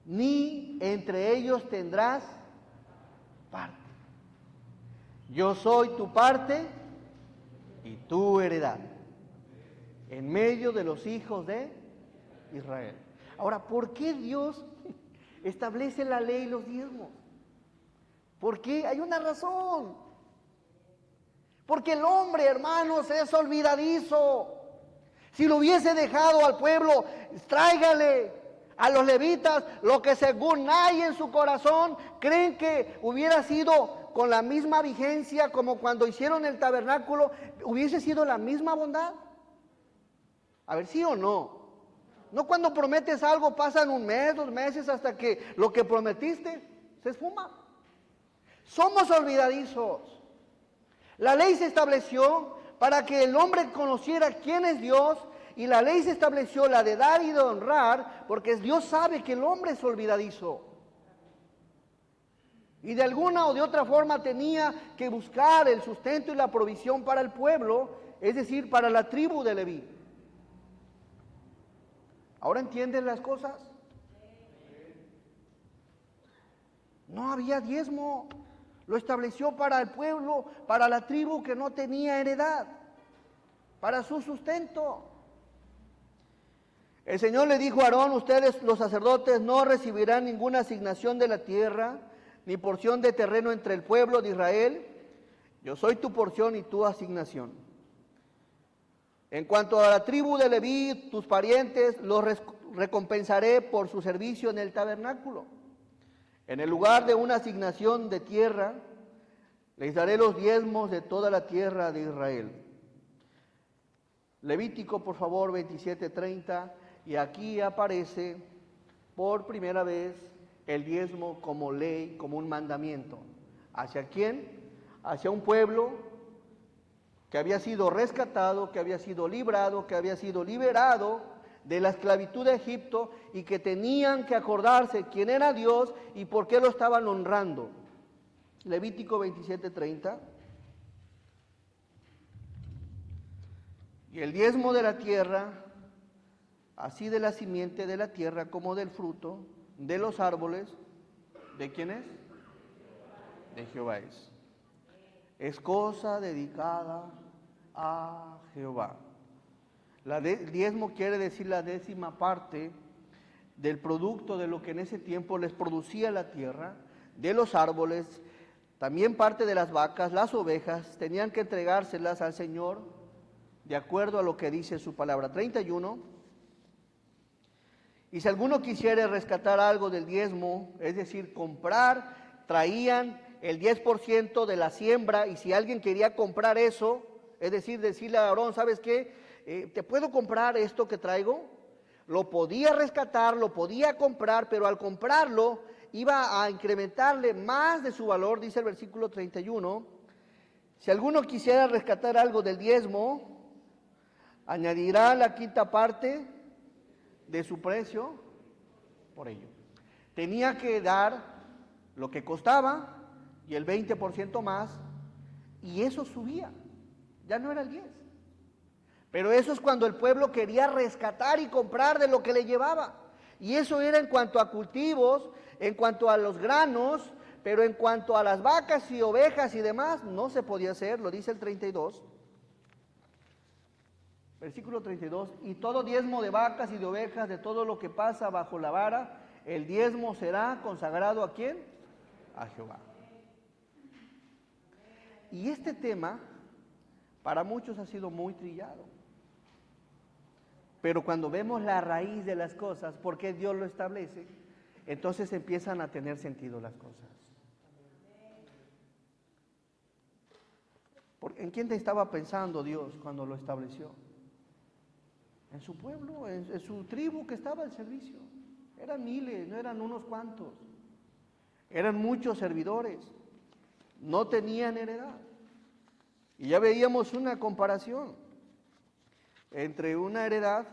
[SPEAKER 1] Ni entre ellos tendrás parte. Yo soy tu parte y tu heredad en medio de los hijos de Israel. Ahora, ¿por qué Dios establece la ley y los diezmos? ¿Por qué? Hay una razón. Porque el hombre, hermanos, es olvidadizo. Si lo hubiese dejado al pueblo, tráigale a los levitas lo que según hay en su corazón, creen que hubiera sido con la misma vigencia como cuando hicieron el tabernáculo, hubiese sido la misma bondad. A ver, ¿sí o no? No, cuando prometes algo pasan un mes, 2 meses hasta que lo que prometiste se esfuma. Somos olvidadizos. La ley se estableció para que el hombre conociera quién es Dios, y la ley se estableció la de dar y de honrar, porque Dios sabe que el hombre es olvidadizo. Y de alguna o de otra forma tenía que buscar el sustento y la provisión para el pueblo, es decir, para la tribu de Leví. ¿Ahora entienden las cosas? No había diezmo. Lo estableció para el pueblo, para la tribu que no tenía heredad, para su sustento. El Señor le dijo a Aarón, ustedes los sacerdotes no recibirán ninguna asignación de la tierra, ni porción de terreno entre el pueblo de Israel. Yo soy tu porción y tu asignación. En cuanto a la tribu de Leví, tus parientes, los recompensaré por su servicio en el tabernáculo. En el lugar de una asignación de tierra, les daré los diezmos de toda la tierra de Israel. Levítico, por favor, 27:30, y aquí aparece por primera vez el diezmo como ley, como un mandamiento. ¿Hacia quién? Hacia un pueblo que había sido rescatado, que había sido librado, que había sido liberado de la esclavitud de Egipto y que tenían que acordarse quién era Dios y por qué lo estaban honrando. Levítico 27:30. Y el diezmo de la tierra, así de la simiente de la tierra como del fruto de los árboles, ¿de quién es? De Jehová es. Es cosa dedicada a Jehová. El diezmo quiere decir la 10ª parte del producto de lo que en ese tiempo les producía la tierra, de los árboles, también parte de las vacas, las ovejas, tenían que entregárselas al Señor de acuerdo a lo que dice su palabra. 31. Y si alguno quisiera rescatar algo del diezmo, es decir, comprar, traían el 10% de la siembra, y si alguien quería comprar eso, es decir, decirle a Aarón, ¿sabes qué? ¿Te puedo comprar esto que traigo? Lo podía rescatar, lo podía comprar, pero al comprarlo iba a incrementarle más de su valor, dice el versículo 31. Si alguno quisiera rescatar algo del diezmo, añadirá la 5ª parte de su precio por ello. Tenía que dar lo que costaba y el 20% más, y eso subía, ya no era el 10. Pero eso es cuando el pueblo quería rescatar y comprar de lo que le llevaba. Y eso era en cuanto a cultivos, en cuanto a los granos, pero en cuanto a las vacas y ovejas y demás, no se podía hacer, lo dice el 32. Versículo 32, y todo diezmo de vacas y de ovejas, de todo lo que pasa bajo la vara, el diezmo será consagrado ¿a quién? A Jehová. Y este tema para muchos ha sido muy trillado. Pero cuando vemos la raíz de las cosas, por qué Dios lo establece, entonces empiezan a tener sentido las cosas. ¿En quién te estaba pensando Dios cuando lo estableció? En su pueblo, en su tribu que estaba al servicio. Eran miles, no eran unos cuantos. Eran muchos servidores. No tenían heredad. Y ya veíamos una comparación entre una heredad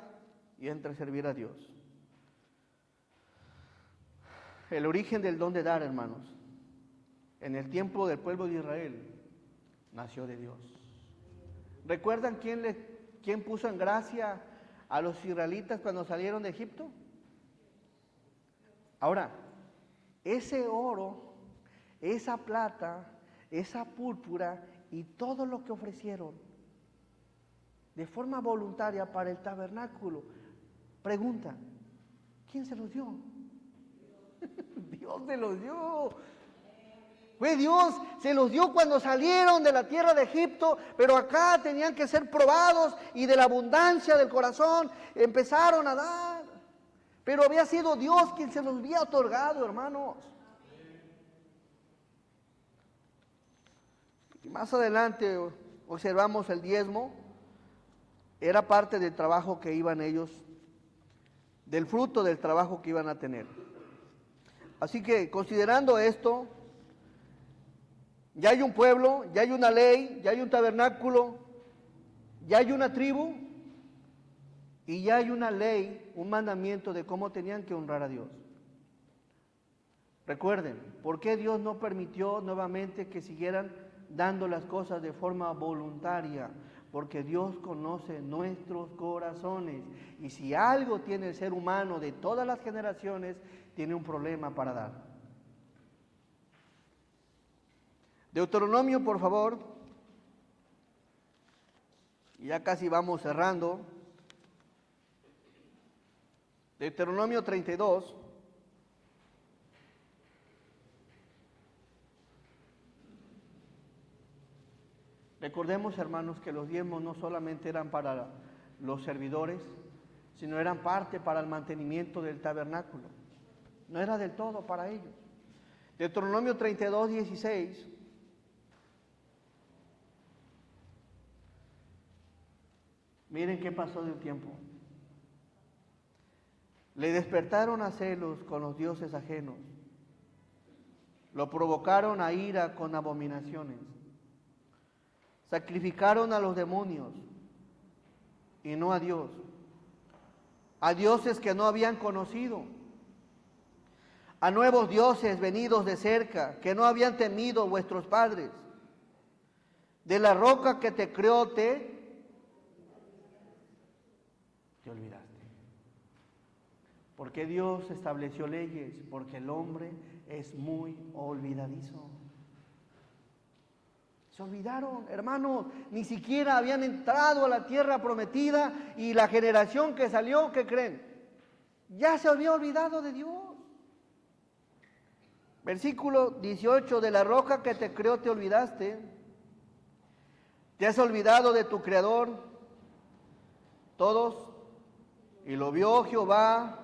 [SPEAKER 1] y entre servir a Dios. El origen del don de dar, hermanos, en el tiempo del pueblo de Israel, nació de Dios. ¿Recuerdan quién puso en gracia a los israelitas cuando salieron de Egipto? Ahora, ese oro, esa plata, esa púrpura y todo lo que ofrecieron de forma voluntaria para el tabernáculo, pregunta, ¿quién se los dio? Dios se los dio. Fue Dios, se los dio cuando salieron de la tierra de Egipto, pero acá tenían que ser probados y de la abundancia del corazón empezaron a dar. Pero había sido Dios quien se los había otorgado, hermanos. Y más adelante observamos el diezmo, era parte del trabajo que iban ellos, del fruto del trabajo que iban a tener. Así que considerando esto, ya hay un pueblo, ya hay una ley, ya hay un tabernáculo, ya hay una tribu y ya hay una ley, un mandamiento de cómo tenían que honrar a Dios. Recuerden, ¿por qué Dios no permitió nuevamente que siguieran dando las cosas de forma voluntaria? Porque Dios conoce nuestros corazones y si algo tiene el ser humano de todas las generaciones, tiene un problema para dar. Deuteronomio, por favor. Y ya casi vamos cerrando. Deuteronomio 32. Recordemos, hermanos, que los diezmos no solamente eran para los servidores, sino eran parte para el mantenimiento del tabernáculo. No era del todo para ellos. Deuteronomio 32, 16. Miren qué pasó del tiempo. Le despertaron a celos con los dioses ajenos. Lo provocaron a ira con abominaciones. Sacrificaron a los demonios y no a Dios. A dioses que no habían conocido. A nuevos dioses venidos de cerca, que no habían temido vuestros padres. De la roca que te creó te olvidaste. ¿Por qué Dios estableció leyes? Porque el hombre es muy olvidadizo. Se olvidaron, hermanos, ni siquiera habían entrado a la tierra prometida y la generación que salió, ¿qué creen? Ya se había olvidado de Dios. Versículo 18, de la roca que te creó te olvidaste. Te has olvidado de tu Creador. Todos. Y lo vio Jehová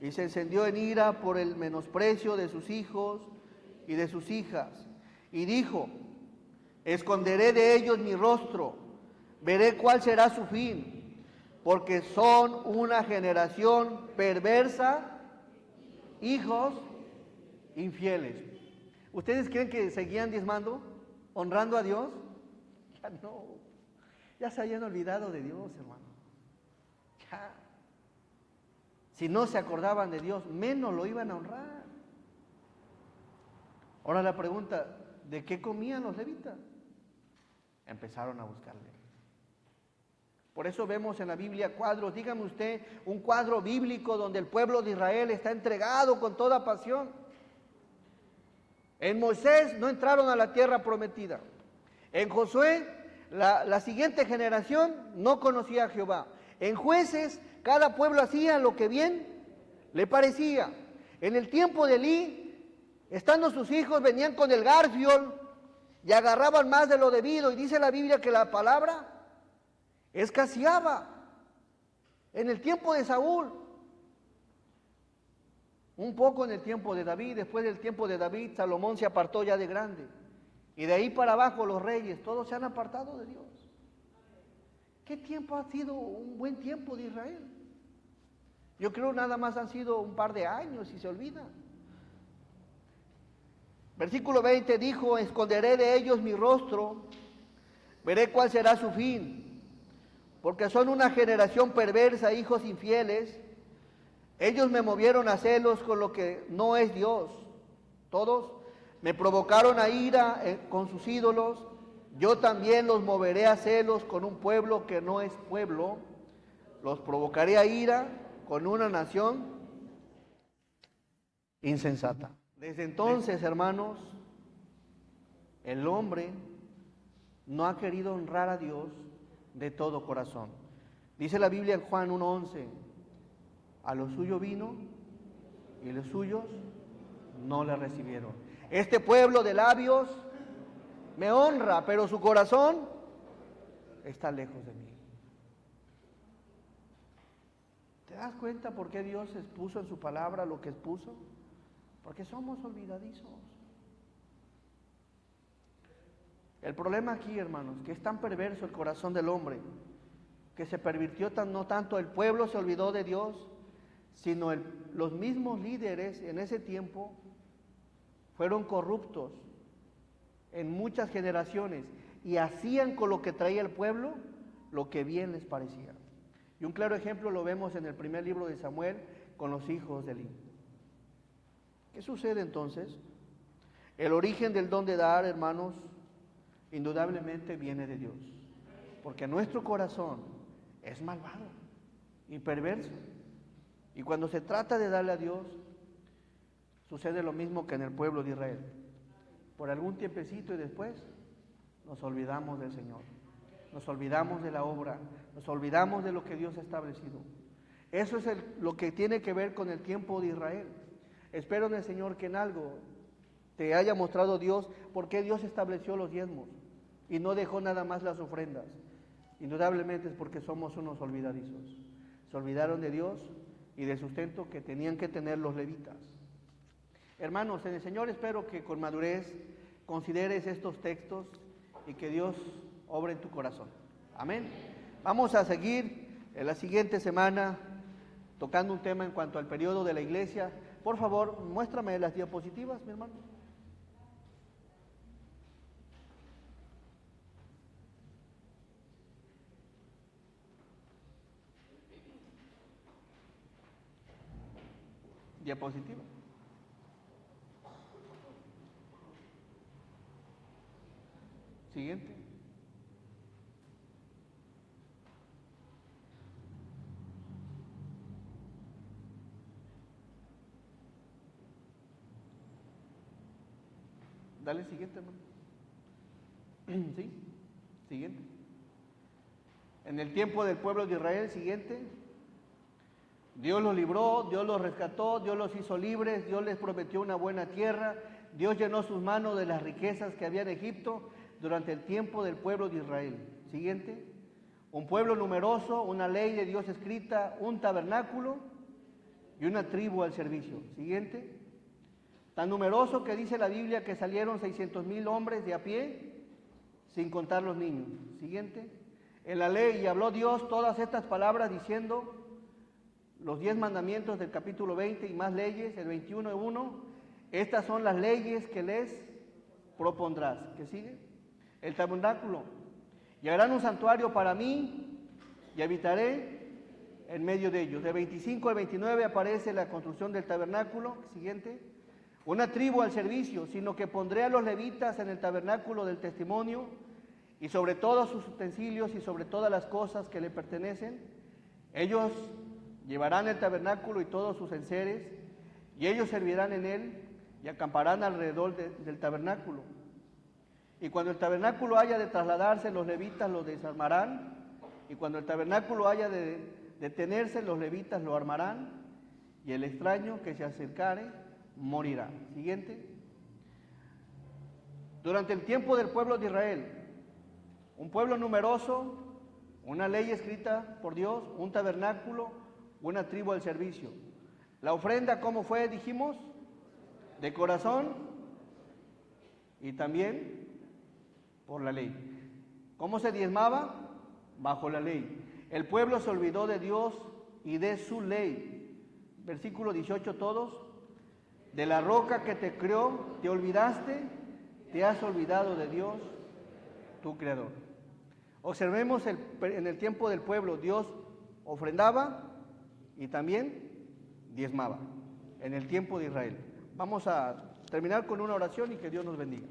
[SPEAKER 1] y se encendió en ira por el menosprecio de sus hijos y de sus hijas. Y dijo, esconderé de ellos mi rostro, veré cuál será su fin, porque son una generación perversa, hijos infieles. ¿Ustedes creen que seguían diezmando, honrando a Dios? Ya no, ya se habían olvidado de Dios, hermano. Ya. Si no se acordaban de Dios, menos lo iban a honrar. Ahora la pregunta, ¿de qué comían los levitas? Empezaron a buscarle. Por eso vemos en la Biblia cuadros, dígame usted, un cuadro bíblico donde el pueblo de Israel está entregado con toda pasión. En Moisés no entraron a la tierra prometida. En Josué, la siguiente generación no conocía a Jehová. En Jueces, cada pueblo hacía lo que bien le parecía. En el tiempo de Elí, estando sus hijos, venían con el garfio y agarraban más de lo debido. Y dice la Biblia que la palabra escaseaba. En el tiempo de Saúl, un poco en el tiempo de David. Después del tiempo de David, Salomón se apartó ya de grande. Y de ahí para abajo los reyes, todos se han apartado de Dios. ¿Qué tiempo ha sido un buen tiempo de Israel? Yo creo nada más han sido un par de años y se olvida. Versículo 20 dijo, esconderé de ellos mi rostro, veré cuál será su fin, porque son una generación perversa, hijos infieles. Ellos me movieron a celos con lo que no es Dios. Todos me provocaron a ira con sus ídolos. Yo también los moveré a celos con un pueblo que no es pueblo. Los provocaré a ira con una nación insensata. Desde entonces, hermanos, el hombre no ha querido honrar a Dios de todo corazón. Dice la Biblia en Juan 1:11, a lo suyo vino y los suyos no le recibieron. Este pueblo de labios me honra, pero su corazón está lejos de mí. ¿Te das cuenta por qué Dios expuso en su palabra lo que expuso? Porque somos olvidadizos. El problema aquí, hermanos, que es tan perverso el corazón del hombre, que se pervirtió no tanto el pueblo se olvidó de Dios, sino los mismos líderes en ese tiempo fueron corruptos en muchas generaciones y hacían con lo que traía el pueblo lo que bien les parecía. Y un claro ejemplo lo vemos en el primer libro de Samuel con los hijos de Elí. ¿Qué sucede entonces? El origen del don de dar, hermanos, indudablemente viene de Dios, porque nuestro corazón es malvado y perverso. Y cuando se trata de darle a Dios, sucede lo mismo que en el pueblo de Israel. Por algún tiempecito y después nos olvidamos del Señor, nos olvidamos de la obra, nos olvidamos de lo que Dios ha establecido. Eso es lo que tiene que ver con el tiempo de Israel. Espero en el Señor que en algo te haya mostrado Dios por qué Dios estableció los diezmos. y no dejó nada más las ofrendas. Indudablemente es porque somos unos olvidadizos. Se olvidaron de Dios y del sustento que tenían que tener los levitas. Hermanos, en el Señor espero que con madurez consideres estos textos y que Dios obre en tu corazón. Amén. Vamos a seguir en la siguiente semana tocando un tema en cuanto al periodo de la iglesia. Por favor, muéstrame las diapositivas, mi hermano. Diapositiva. Siguiente. Dale siguiente, hermano. Sí, siguiente. En el tiempo del pueblo de Israel, siguiente. Dios los libró, Dios los rescató, Dios los hizo libres, Dios les prometió una buena tierra, Dios llenó sus manos de las riquezas que había en Egipto durante el tiempo del pueblo de Israel. Siguiente. Un pueblo numeroso, una ley de Dios escrita, un tabernáculo y una tribu al servicio. Siguiente. Tan numeroso que dice la Biblia que salieron 600,000 hombres de a pie, sin contar los niños. Siguiente. En la ley, y habló Dios todas estas palabras diciendo, los 10 mandamientos del capítulo 20 y más leyes, el 21:1, estas son las leyes que les propondrás. ¿Qué sigue? El tabernáculo. Y harán un santuario para mí y habitaré en medio de ellos. De 25 al 29 aparece la construcción del tabernáculo. Siguiente. Una tribu al servicio, sino que pondré a los levitas en el tabernáculo del testimonio y sobre todos sus utensilios y sobre todas las cosas que le pertenecen. Ellos llevarán el tabernáculo y todos sus enseres, y ellos servirán en él y acamparán alrededor del tabernáculo. Y cuando el tabernáculo haya de trasladarse, los levitas lo desarmarán, y cuando el tabernáculo haya de detenerse, los levitas lo armarán, y el extraño que se acercare morirá. Siguiente. Durante el tiempo del pueblo de Israel, un pueblo numeroso, una ley escrita por Dios, un tabernáculo, una tribu al servicio. La ofrenda, ¿cómo fue? Dijimos, de corazón y también por la ley. ¿Cómo se diezmaba? Bajo la ley. El pueblo se olvidó de Dios y de su ley. Versículo 18 todos. De la roca que te creó, te olvidaste, te has olvidado de Dios, tu creador. Observemos en el tiempo del pueblo, Dios ofrendaba y también diezmaba en el tiempo de Israel. Vamos a terminar con una oración y que Dios nos bendiga.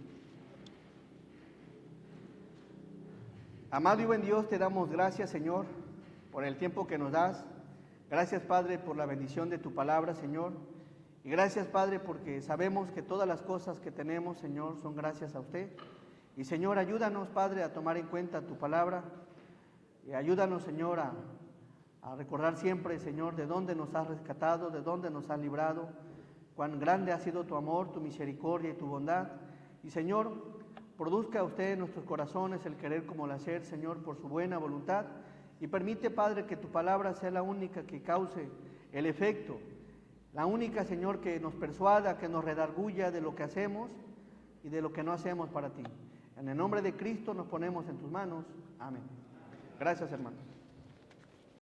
[SPEAKER 1] Amado y buen Dios, te damos gracias, Señor, por el tiempo que nos das. Gracias, Padre, por la bendición de tu palabra, Señor. Y gracias, Padre, porque sabemos que todas las cosas que tenemos, Señor, son gracias a usted. Y, Señor, ayúdanos, Padre, a tomar en cuenta tu palabra. Y ayúdanos, Señor, a recordar siempre, Señor, de dónde nos has rescatado, de dónde nos has librado, cuán grande ha sido tu amor, tu misericordia y tu bondad. Y, Señor, produzca a usted en nuestros corazones el querer como el hacer, Señor, por su buena voluntad. Y permite, Padre, que tu palabra sea la única que cause el efecto, la única, Señor, que nos persuada, que nos redarguya de lo que hacemos y de lo que no hacemos para ti. En el nombre de Cristo nos ponemos en tus manos. Amén. Gracias, hermanos.